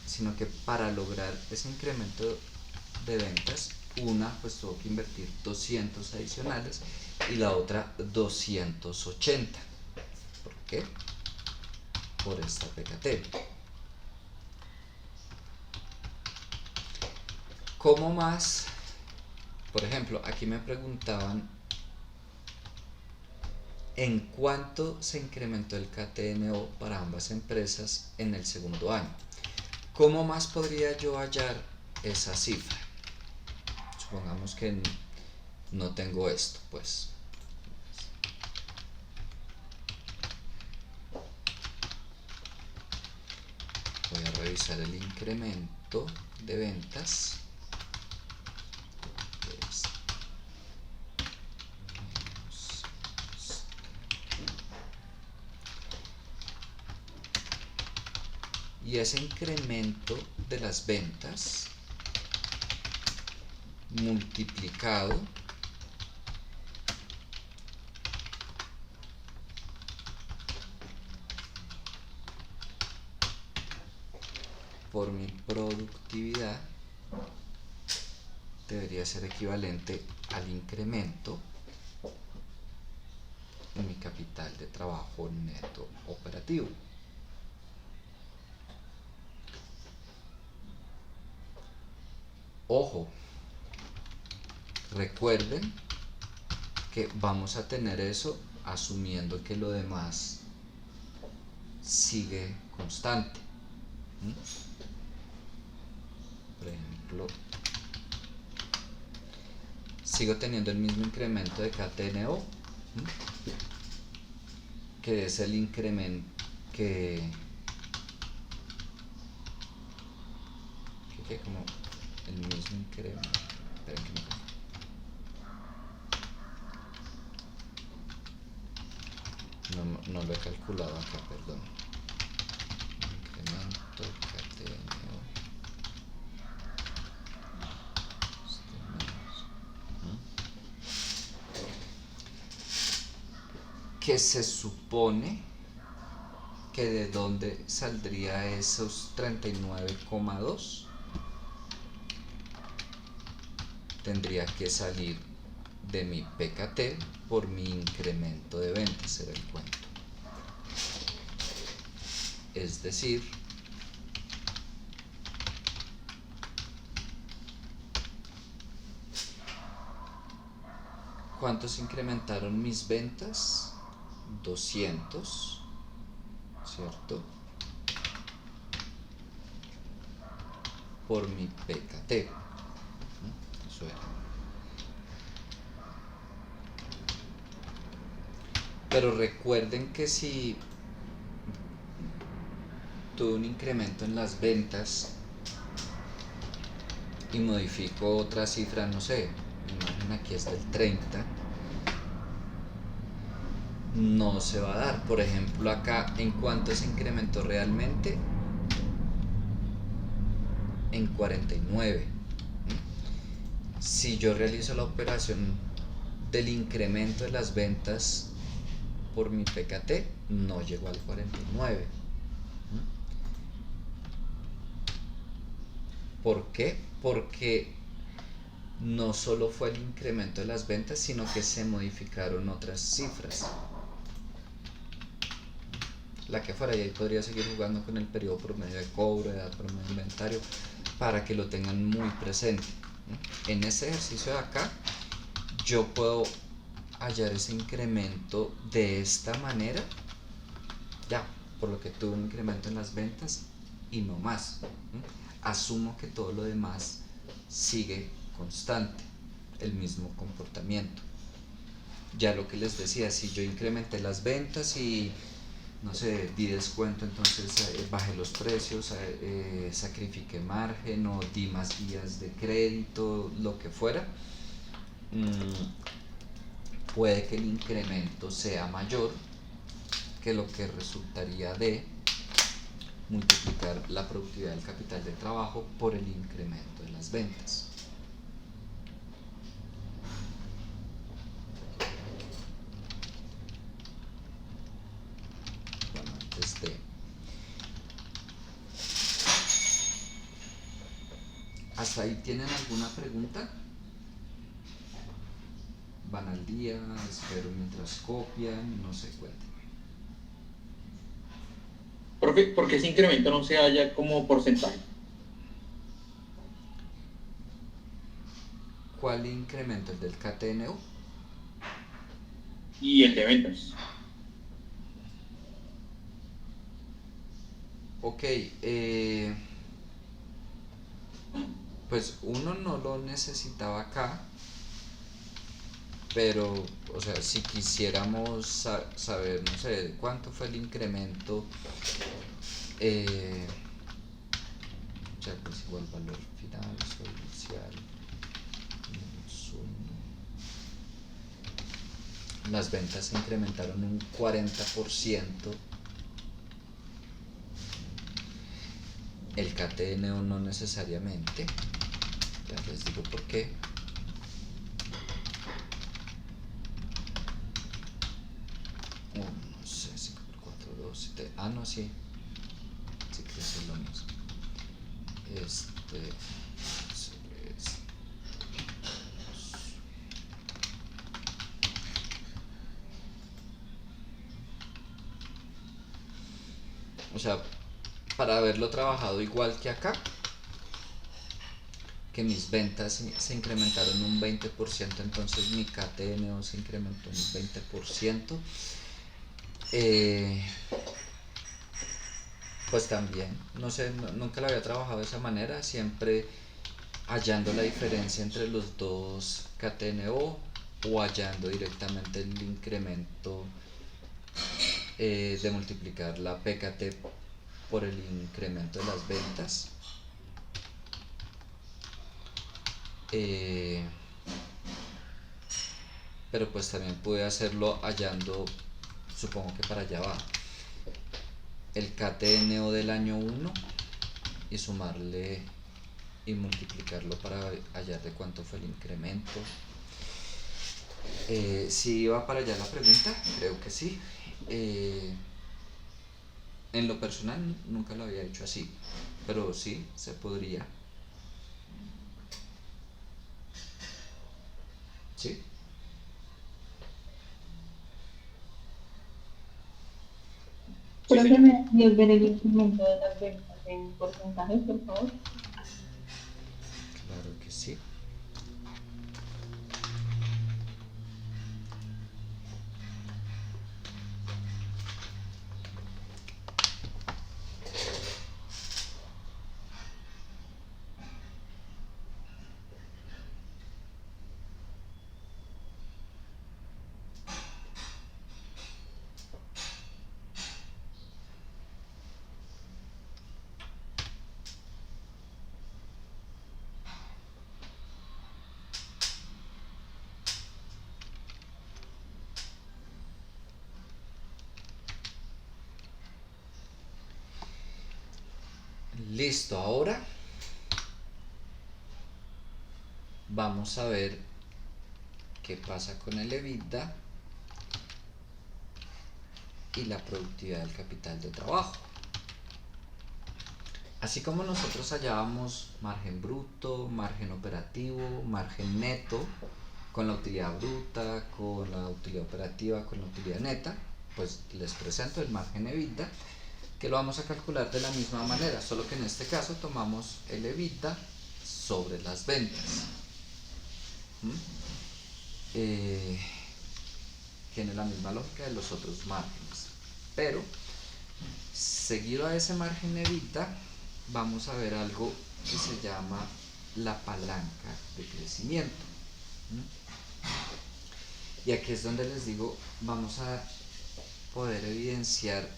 sino que para lograr ese incremento de ventas, una pues tuvo que invertir 200 adicionales y la otra 280. ¿Por qué? Por esta PKT. ¿Cómo más? Por ejemplo, aquí me preguntaban en cuánto se incrementó el KTNO para ambas empresas en el segundo año. ¿Cómo más podría yo hallar esa cifra? Supongamos que no tengo esto, pues. Voy a revisar el incremento de ventas. Y ese incremento de las ventas multiplicado por mi productividad debería ser equivalente al incremento en mi capital de trabajo neto operativo. Ojo, recuerden que vamos a tener eso asumiendo que lo demás sigue constante. Por ejemplo, sigo teniendo el mismo incremento de KTNO, que es el incremento que como el mismo incremento. Esperen que no lo he calculado acá, perdón. Incremento KTNO. Que se supone que de dónde saldría esos 39,2. Tendría que salir de mi PKT por mi incremento de ventas, era el cuento. Es decir, ¿cuántos incrementaron mis ventas? 200, ¿cierto? Por mi PKT. Eso era. Pero recuerden que si tuve un incremento en las ventas y modifico otra cifra, no sé, mi imagen aquí es del 30, no se va a dar. Por ejemplo, acá, ¿en cuánto se incrementó realmente? En 49. Si yo realizo la operación del incremento de las ventas por mi PKT, no llegó al 49. ¿Por qué? Porque no solo fue el incremento de las ventas, sino que se modificaron otras cifras. La que fuera, y ahí podría seguir jugando con el periodo promedio de cobro, edad promedio de inventario, para que lo tengan muy presente. En este ejercicio de acá, yo puedo hallar ese incremento de esta manera, ya, por lo que tuve un incremento en las ventas y no más. Asumo que todo lo demás sigue constante, el mismo comportamiento. Ya lo que les decía, si yo incrementé las ventas y no sé, di descuento, entonces bajé los precios, sacrifiqué margen o di más días de crédito, lo que fuera, puede que el incremento sea mayor que lo que resultaría de multiplicar la productividad del capital de trabajo por el incremento de las ventas. Bueno, antes de... ¿Hasta ahí tienen alguna pregunta? ¿Van al día? ¿Espero mientras copian? No sé, cuéntenme. Profe, ¿por qué ese incremento no se halla como porcentaje? ¿Cuál incremento? ¿El del KTNO? Y el de ventas. Ok, pues uno no lo necesitaba acá, pero, o sea, si quisiéramos saber, no sé, cuánto fue el incremento, ya pues igual valor final, sol inicial, menos 1. Las ventas se incrementaron un 40%. El KTNO no necesariamente, ya les digo por qué. No sé, 5 por 4, 2, 7. Ah, no, sí. Sí que es lo mismo. O sea, para haberlo trabajado igual que acá, que mis ventas se incrementaron un 20%, entonces mi KTNO se incrementó un 20%. Pues también, no sé, nunca lo había trabajado de esa manera, siempre hallando la diferencia entre los dos KTNO o hallando directamente el incremento de multiplicar la PKT por el incremento de las ventas. Pero pues también pude hacerlo hallando, supongo que para allá va, el KTNO del año 1 y sumarle y multiplicarlo para hallar de cuánto fue el incremento. Si iba para allá la pregunta, creo que sí. En lo personal nunca lo había hecho así, pero sí se podría. ¿Sí? Sí, Creo que señor. me dio ver el incremento de las ventas en porcentajes, por favor. Claro que sí. Listo, ahora vamos a ver qué pasa con el EBITDA y la productividad del capital de trabajo. Así como nosotros hallábamos margen bruto, margen operativo, margen neto, con la utilidad bruta, con la utilidad operativa, con la utilidad neta, pues les presento el margen EBITDA, que lo vamos a calcular de la misma manera, solo que en este caso tomamos el EBITDA sobre las ventas. Tiene la misma lógica de los otros márgenes, pero seguido a ese margen EBITDA vamos a ver algo que se llama la palanca de crecimiento. Y aquí es donde les digo, vamos a poder evidenciar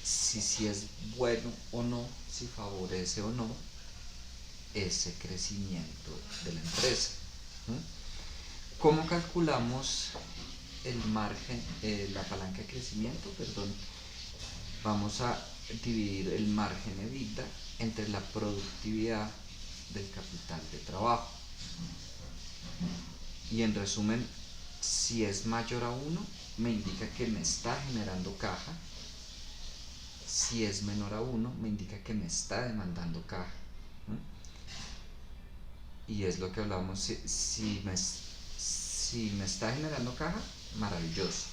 si es bueno o no, si favorece o no ese crecimiento de la empresa. ¿Cómo calculamos el margen, la palanca de crecimiento? Perdón. Vamos a dividir el margen EBITDA entre la productividad del capital de trabajo. Y en resumen, si es mayor a 1, me indica que me está generando caja. Si es menor a 1, me indica que me está demandando caja. Y es lo que hablamos, si me está generando caja, maravilloso.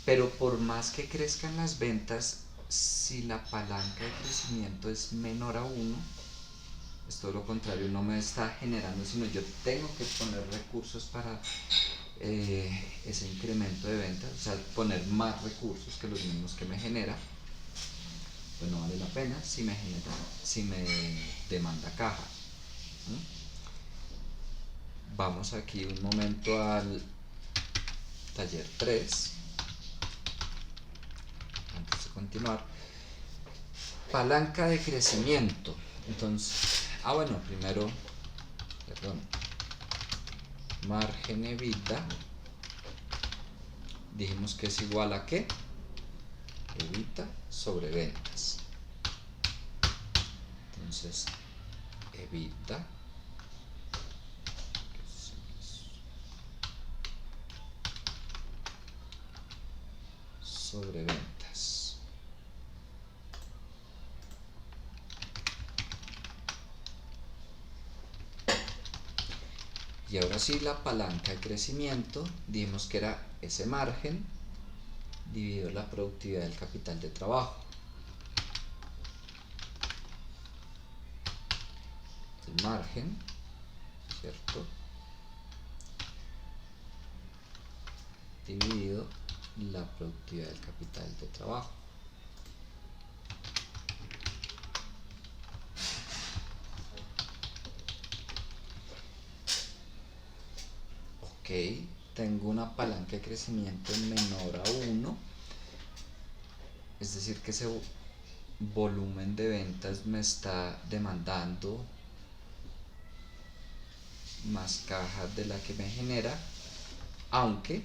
Pero por más que crezcan las ventas, si la palanca de crecimiento es menor a 1, es todo lo contrario, no me está generando, sino yo tengo que poner recursos para ese incremento de ventas, o sea, poner más recursos que los mismos que me genera, pues no vale la pena si me demanda caja. Vamos aquí un momento al taller 3 antes de continuar. Palanca de crecimiento. Entonces, bueno, primero, perdón, margen EBITDA, dijimos que es igual a ¿qué? EBITDA sobre ventas. Entonces, EBITDA sobre ventas. Y ahora sí, la palanca de crecimiento, dijimos que era ese margen dividido la productividad del capital de trabajo. El margen, ¿cierto? Dividido la productividad del capital de trabajo. tengo una palanca de crecimiento menor a 1, es decir que ese volumen de ventas me está demandando más caja de la que me genera, aunque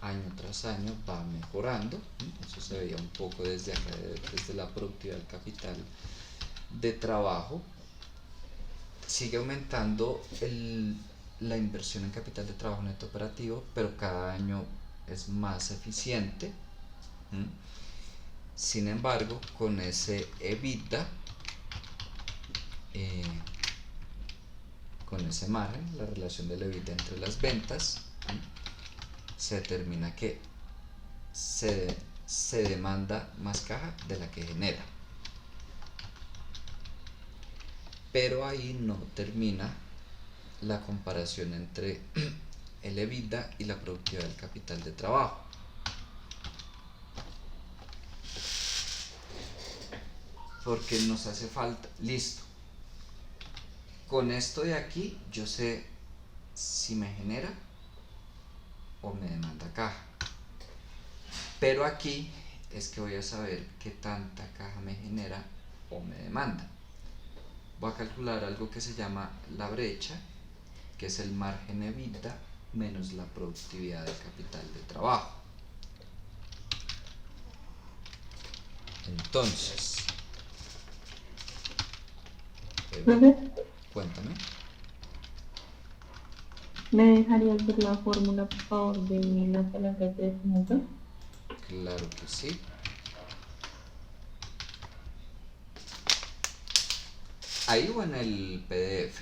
año tras año va mejorando. Eso se veía un poco desde acá, desde la productividad del capital de trabajo. Sigue aumentando la inversión en capital de trabajo neto operativo, pero cada año es más eficiente. Sin embargo, con ese EBITDA, con ese margen, la relación del EBITDA entre las ventas, se determina que se demanda más caja de la que genera. Pero ahí no termina la comparación entre el EBITDA y la productividad del capital de trabajo. Porque nos hace falta, listo, con esto de aquí yo sé si me genera o me demanda caja, pero aquí es que voy a saber qué tanta caja me genera o me demanda. Voy a calcular algo que se llama la brecha, que es el margen EBITDA menos la productividad del capital de trabajo. Entonces, Profe, cuéntame. ¿me dejarías ver la fórmula, por favor, de la palanca de crecimiento? Claro que sí. Ahí o en el PDF.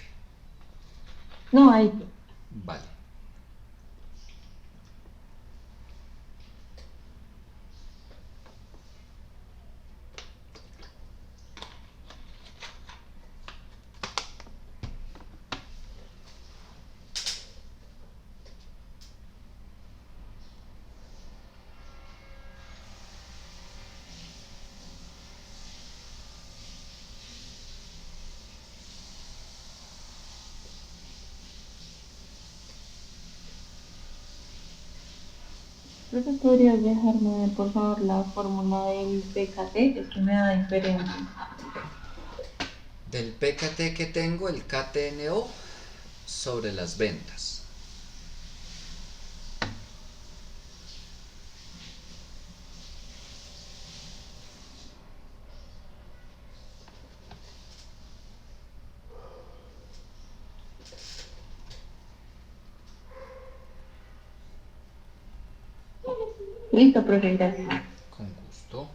No, ahí. Vale. Profe, ¿podrías dejarme ver, por favor, la fórmula del PKT? Es que me da diferencia. Del PKT que tengo, el KTNO sobre las ventas. Listo, profe, gracias. Con gusto.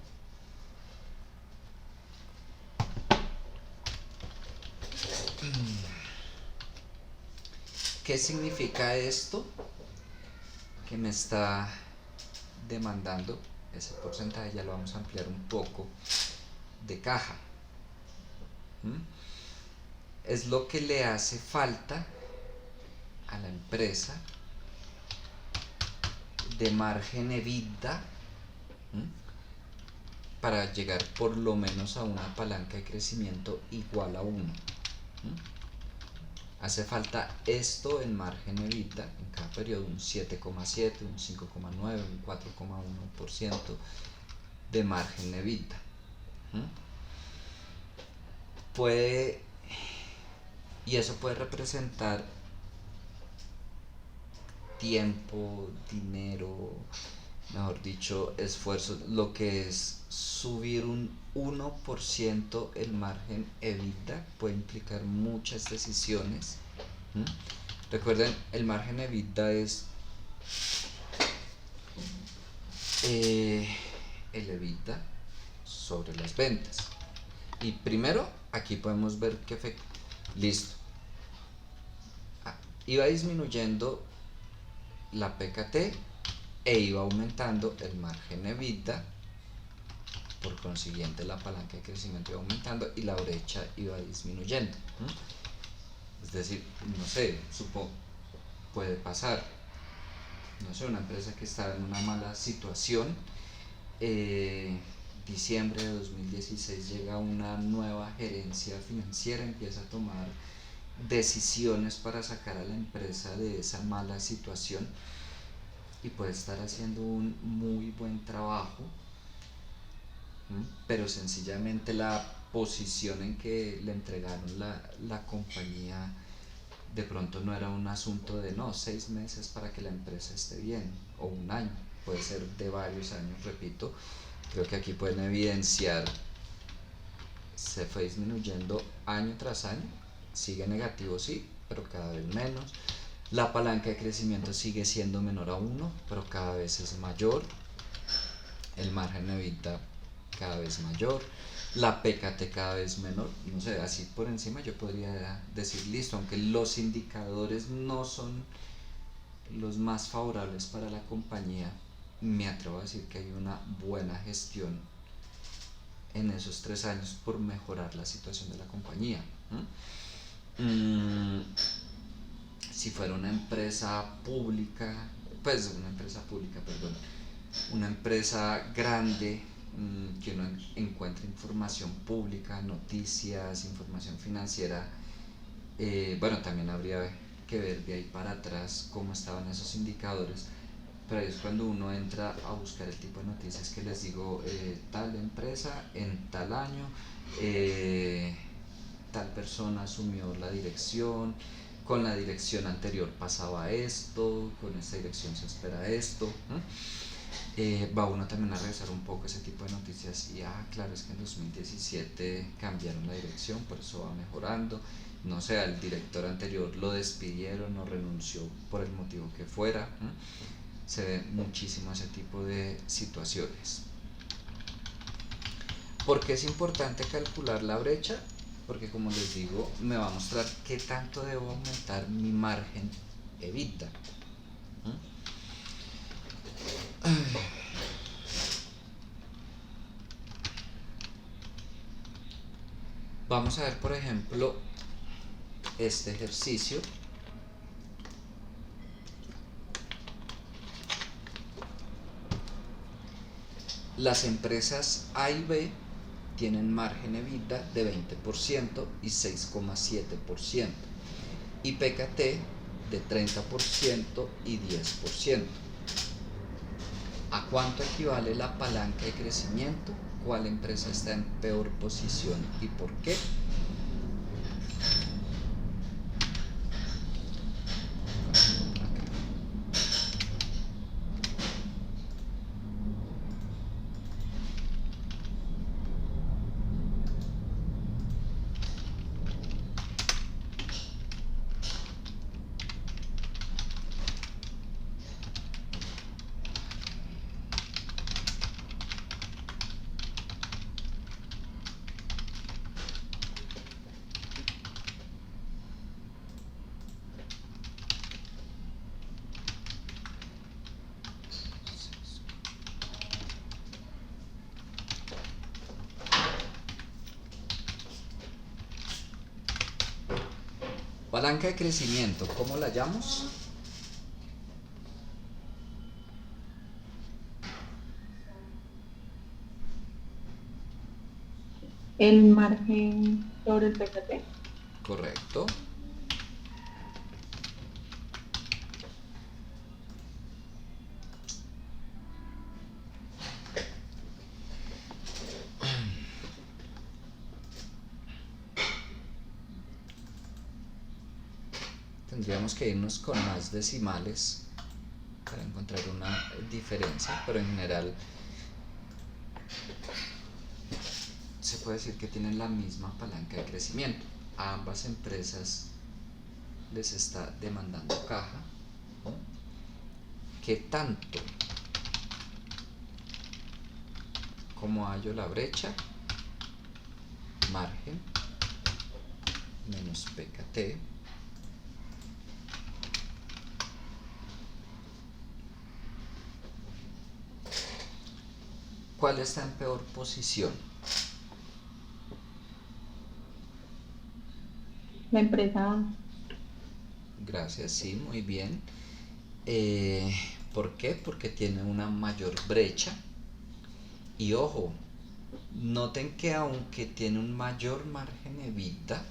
¿Qué significa esto? Que me está demandando ese porcentaje, ya lo vamos a ampliar un poco, de caja. Es lo que le hace falta a la empresa de margen EBITDA para llegar por lo menos a una palanca de crecimiento igual a 1. Hace falta esto en margen EBITDA en cada periodo, un 7,7, un 5,9, un 4,1% de margen EBITDA. Y eso puede representar tiempo, dinero, mejor dicho, esfuerzo, lo que es subir un 1% el margen EBITDA puede implicar muchas decisiones. Recuerden, el margen EBITDA es el EBITDA sobre las ventas. Y primero, aquí podemos ver qué efecto. Listo. Iba disminuyendo la PKT e iba aumentando el margen EBITDA, por consiguiente la palanca de crecimiento iba aumentando y la brecha iba disminuyendo. Es decir, no sé, puede pasar, no sé, una empresa que está en una mala situación, diciembre de 2016 llega una nueva gerencia financiera, empieza a tomar decisiones para sacar a la empresa de esa mala situación y puede estar haciendo un muy buen trabajo, pero sencillamente la posición en que le entregaron la compañía de pronto no era un asunto de no, 6 meses para que la empresa esté bien o un año, puede ser de varios años, repito. Creo que aquí pueden evidenciar, se fue disminuyendo año tras año, sigue negativo sí, pero cada vez menos. La palanca de crecimiento sigue siendo menor a 1, pero cada vez es mayor. El margen de EBITDA cada vez mayor. La PKT cada vez menor. No sé, así por encima yo podría decir, listo, aunque los indicadores no son los más favorables para la compañía, me atrevo a decir que hay una buena gestión en esos 3 años por mejorar la situación de la compañía. Si fuera una empresa pública, una empresa grande, que uno encuentre información pública, noticias, información financiera, bueno, también habría que ver de ahí para atrás cómo estaban esos indicadores, pero ahí es cuando uno entra a buscar el tipo de noticias que les digo, tal empresa en tal año, tal persona asumió la dirección, con la dirección anterior pasaba esto, con esta dirección se espera esto. Va uno también a revisar un poco ese tipo de noticias y claro, es que en 2017 cambiaron la dirección, por eso va mejorando. No sé, al director anterior lo despidieron o renunció por el motivo que fuera. Se ve muchísimo ese tipo de situaciones. ¿Por qué es importante calcular la brecha? Porque como les digo, me va a mostrar qué tanto debo aumentar mi margen EBITDA. Vamos a ver, por ejemplo, este ejercicio. Las empresas A y B tienen margen EBITDA de 20% y 6,7%, y PKT de 30% y 10%. ¿A cuánto equivale la palanca de crecimiento? ¿Cuál empresa está en peor posición y por qué? Palanca de crecimiento, ¿cómo la llamamos? El margen sobre el PKT. Correcto. Tendríamos que irnos con más decimales para encontrar una diferencia, pero en general se puede decir que tienen la misma palanca de crecimiento. A ambas empresas les está demandando caja. ¿Qué tanto? ¿Cómo hallo la brecha? Margen menos PKT ¿cuál está en peor posición? La empresa Gracias, sí, muy bien. ¿Por qué? Porque tiene una mayor brecha. Y ojo, noten que aunque tiene un mayor margen EBITDA,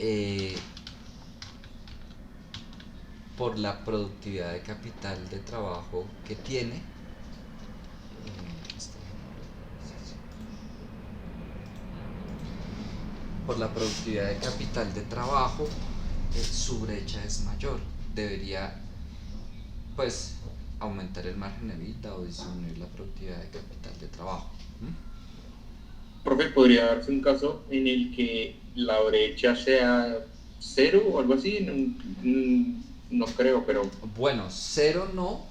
eh, por la productividad de capital de trabajo que tiene. Por la productividad de capital de trabajo, su brecha es mayor. Debería, pues, aumentar el margen de EBITDA o disminuir la productividad de capital de trabajo. Profe, ¿podría darse un caso en el que la brecha sea 0 o algo así? No creo, pero... Bueno, 0 no.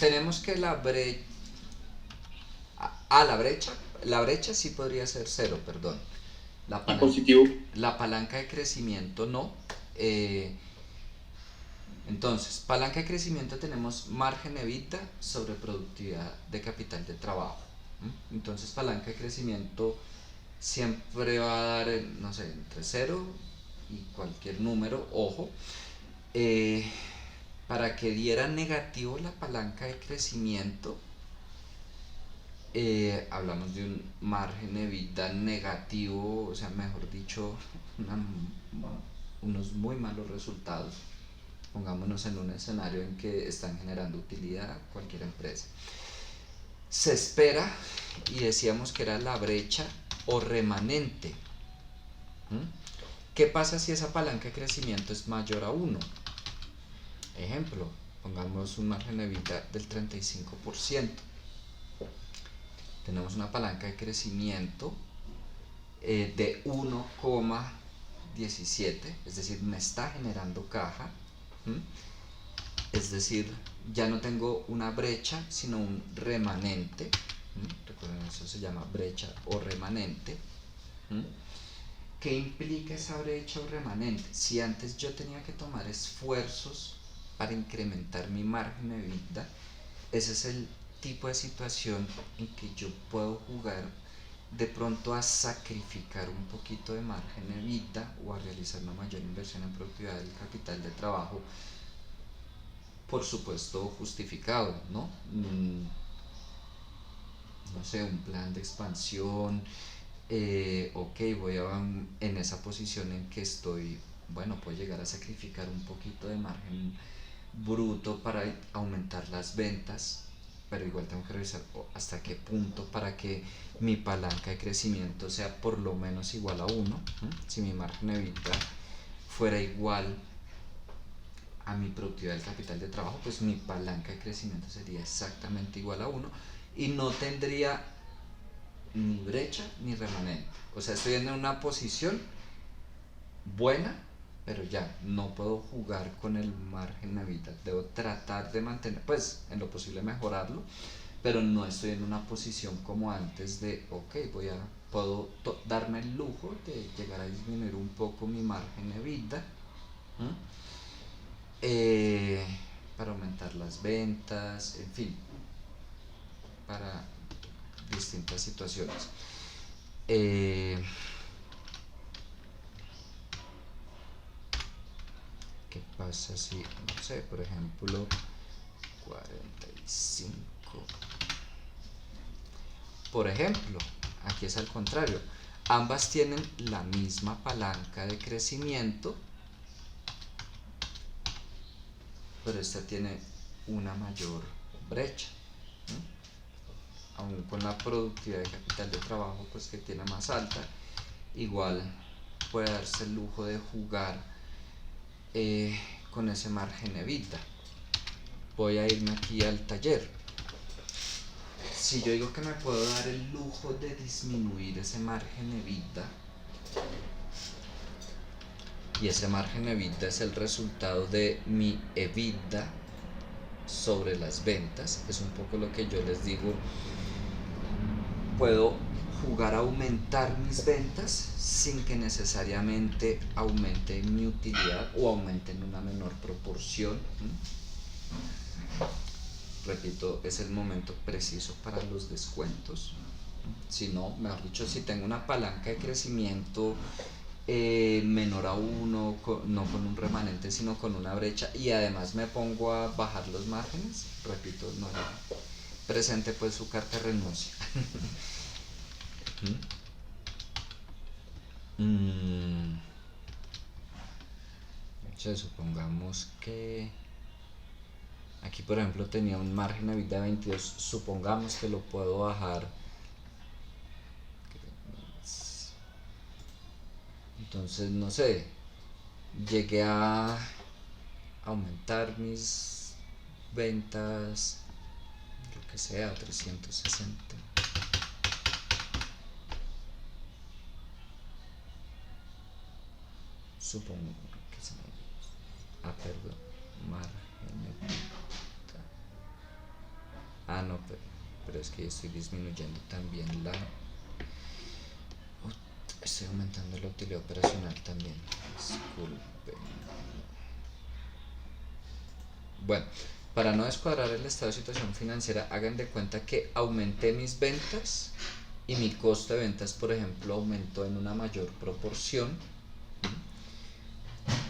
Tenemos que la brecha... la brecha sí podría ser 0, perdón. Y positivo. La palanca de crecimiento no. Entonces, palanca de crecimiento tenemos margen EBITDA sobre productividad de capital de trabajo. Entonces, palanca de crecimiento siempre va a dar, no sé, entre 0 y cualquier número, ojo. Para que diera negativo la palanca de crecimiento, hablamos de un margen EBITDA negativo, o sea, mejor dicho, unos muy malos resultados. Pongámonos en un escenario en que están generando utilidad cualquier empresa. Se espera, y decíamos que era la brecha o remanente. ¿Qué pasa si esa palanca de crecimiento es mayor a 1? Ejemplo, pongamos un margen de EBITDA del 35%. Tenemos una palanca de crecimiento de 1,17, es decir, me está generando caja. Es decir, ya no tengo una brecha, sino un remanente. Recuerden, eso se llama brecha o remanente. ¿Qué implica esa brecha o remanente? Si antes yo tenía que tomar esfuerzos para incrementar mi margen de EBITDA, ese es el tipo de situación en que yo puedo jugar de pronto a sacrificar un poquito de margen de EBITDA o a realizar una mayor inversión en productividad del capital de trabajo, por supuesto justificado, ¿no? No sé, un plan de expansión, ok, voy en esa posición en que estoy, bueno, puedo llegar a sacrificar un poquito de margen bruto para aumentar las ventas, pero igual tengo que revisar hasta qué punto para que mi palanca de crecimiento sea por lo menos igual a 1. Si mi margen de EBITDA fuera igual a mi productividad del capital de trabajo, pues mi palanca de crecimiento sería exactamente igual a 1 y no tendría ni brecha ni remanente. O sea, estoy en una posición buena, pero ya no puedo jugar con el margen de EBITDA. Debo tratar de mantener, pues en lo posible mejorarlo, pero no estoy en una posición como antes de, ok, puedo darme el lujo de llegar a disminuir un poco mi margen de EBITDA. Para aumentar las ventas, en fin, para distintas situaciones. ¿Qué pasa si, no sé, por ejemplo, 45? Por ejemplo, aquí es al contrario, ambas tienen la misma palanca de crecimiento, pero esta tiene una mayor brecha. Aún con la productividad de capital de trabajo pues que tiene más alta, igual puede darse el lujo de jugar con ese margen EBITDA. Voy a irme aquí al taller. Si yo digo que me puedo dar el lujo de disminuir ese margen EBITDA, y ese margen EBITDA es el resultado de mi EBITDA sobre las ventas, es un poco lo que yo les digo, puedo jugar a aumentar mis ventas sin que necesariamente aumente mi utilidad o aumente en una menor proporción. Repito, es el momento preciso para los descuentos. Si no, mejor dicho, si tengo una palanca de crecimiento menor a 1, no con un remanente sino con una brecha, y además me pongo a bajar los márgenes, repito, no presente pues su carta de renuncia. sea, supongamos que aquí, por ejemplo, tenía un margen de vida de 22. Supongamos que lo puedo bajar. Entonces, no sé, llegué a aumentar mis ventas, yo que sé, a 360. Supongo que se me... perdón, margen de venta. No, pero es que estoy disminuyendo también la... Estoy aumentando la utilidad operacional también. Disculpen. Bueno, para no descuadrar el estado de situación financiera, hagan de cuenta que aumenté mis ventas y mi costo de ventas, por ejemplo, aumentó en una mayor proporción,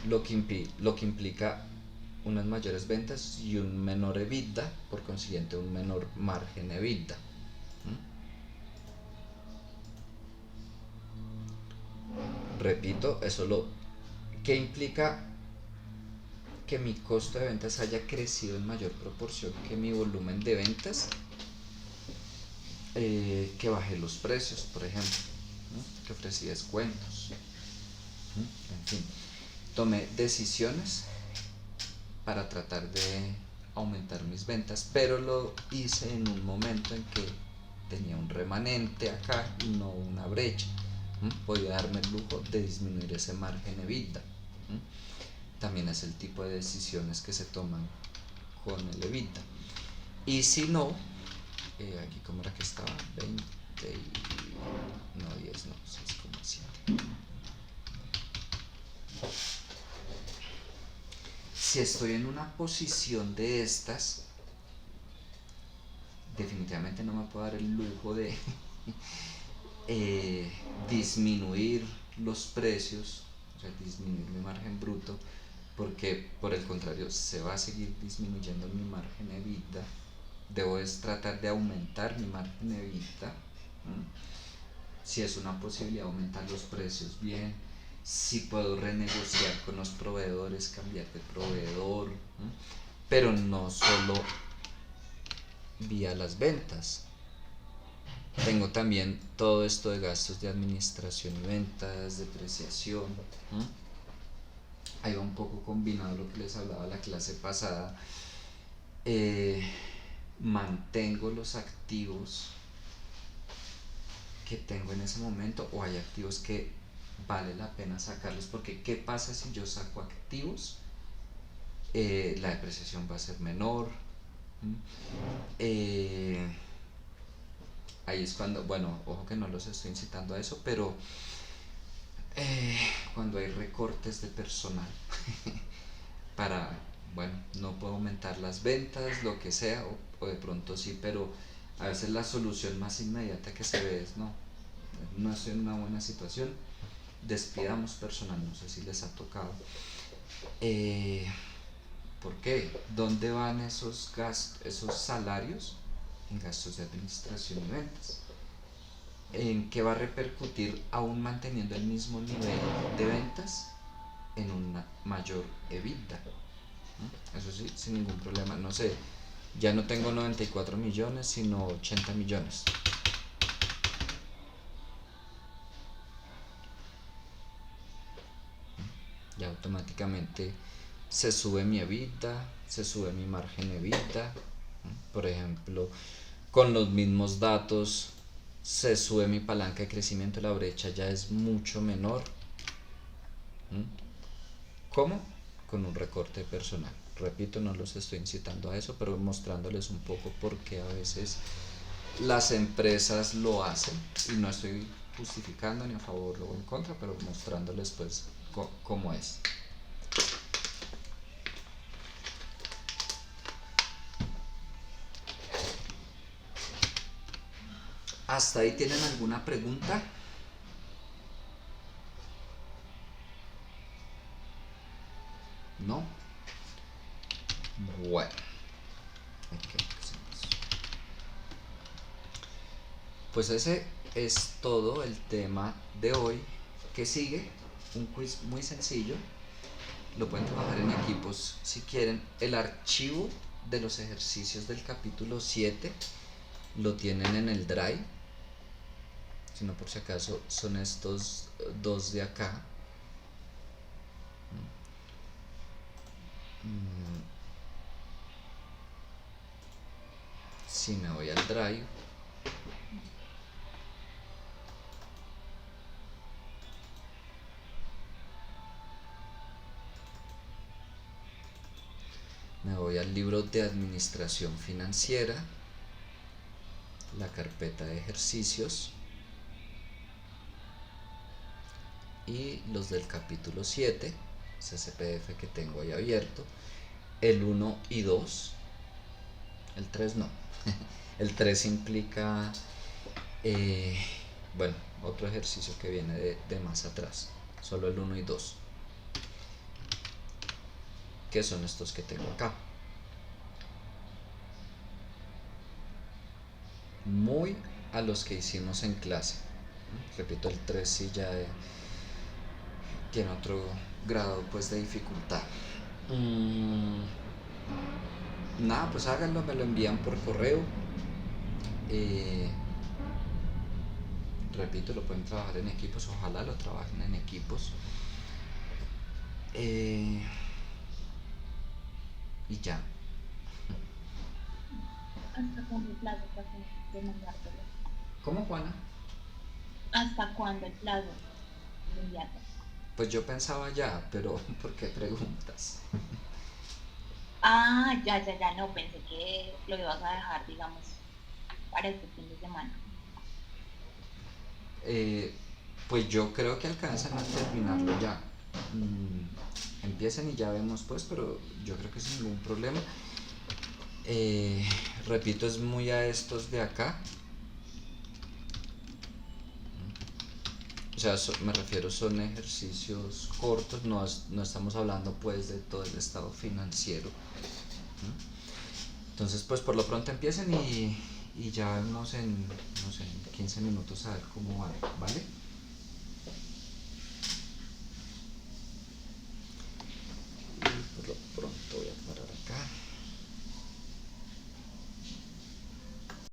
lo que implica unas mayores ventas y un menor EBITDA, por consiguiente un menor margen EBITDA. Repito, ¿qué implica que mi costo de ventas haya crecido en mayor proporción que mi volumen de ventas? Que bajé los precios, por ejemplo, ¿no? Que ofrecí descuentos, en fin, tomé decisiones para tratar de aumentar mis ventas, pero lo hice en un momento en que tenía un remanente acá y no una brecha. Podía darme el lujo de disminuir ese margen EBITDA. También es el tipo de decisiones que se toman con el EBITDA. Y si no, aquí como era que estaba, 20 y... no, 10 no, 6,7. Si estoy en una posición de estas, definitivamente no me puedo dar el lujo de disminuir los precios, o sea, disminuir mi margen bruto, porque por el contrario se va a seguir disminuyendo mi margen EBITDA. Debo tratar de aumentar mi margen EBITDA. Si es una posibilidad aumentar los precios, bien. Si puedo renegociar con los proveedores, cambiar de proveedor, pero no solo vía las ventas. Tengo también todo esto de gastos de administración y ventas, depreciación. Ahí va un poco combinado lo que les hablaba la clase pasada. Mantengo los activos que tengo en ese momento, o hay activos que vale la pena sacarlos, porque ¿qué pasa si yo saco activos? La depreciación va a ser menor. Ahí es cuando, bueno, ojo que no los estoy incitando a eso, pero cuando hay recortes de personal para, bueno, no puedo aumentar las ventas, lo que sea, o de pronto sí, pero a veces la solución más inmediata que se ve es no estoy en una buena situación, despidamos personal. No sé si les ha tocado. ¿Por qué? ¿Dónde van esos gastos, esos salarios? En gastos de administración y ventas. ¿En qué va a repercutir aún manteniendo el mismo nivel de ventas? En una mayor EBITDA. Eso sí, sin ningún problema. No sé, ya no tengo 94 millones, sino 80 millones. Ya automáticamente se sube mi EBITDA, se sube mi margen EBITDA. Por ejemplo, con los mismos datos se sube mi palanca de crecimiento, la brecha ya es mucho menor. ¿Cómo? Con un recorte personal. Repito, no los estoy incitando a eso, pero mostrándoles un poco por qué a veces las empresas lo hacen, y no estoy justificando ni a favor o en contra, pero mostrándoles pues cómo es. ¿Hasta ahí tienen alguna pregunta? ¿No? Bueno. Pues ese es todo el tema de hoy. ¿Qué sigue? Un quiz muy sencillo. lo pueden trabajar en equipos si quieren. El archivo de los ejercicios del capítulo 7 lo tienen en el Drive, si no por si acaso son estos dos de acá. Si me voy al Drive, me voy al libro de administración financiera, la carpeta de ejercicios y los del capítulo 7, ese PDF que tengo ahí abierto, el 1 y 2, el 3 no, el 3 implica, bueno, otro ejercicio que viene de más atrás, solo el 1 y 2, que son estos que tengo acá. Muy a los que hicimos en clase. Repito, el 3 sí ya tiene otro grado pues de dificultad. Nada, pues háganlo, me lo envían por correo. Repito, lo pueden trabajar en equipos, ojalá lo trabajen en equipos. Y ya. ¿Hasta cuándo el plazo de mandártelo? ¿Cómo, Juana? ¿Hasta cuándo el plazo de enviártelo? Pues yo pensaba ya, pero ¿por qué preguntas? Ah, ya, no, pensé que lo ibas a dejar, digamos, para este fin de semana. Pues yo creo que alcanzan a terminarlo ya. Empiecen y ya vemos pues, pero yo creo que sin ningún problema. Repito, es muy a estos de acá. O sea, me refiero, son ejercicios cortos, no estamos hablando pues de todo el estado financiero. Entonces pues por lo pronto empiecen y ya vemos en, no sé, en 15 minutos a ver cómo van, ¿vale?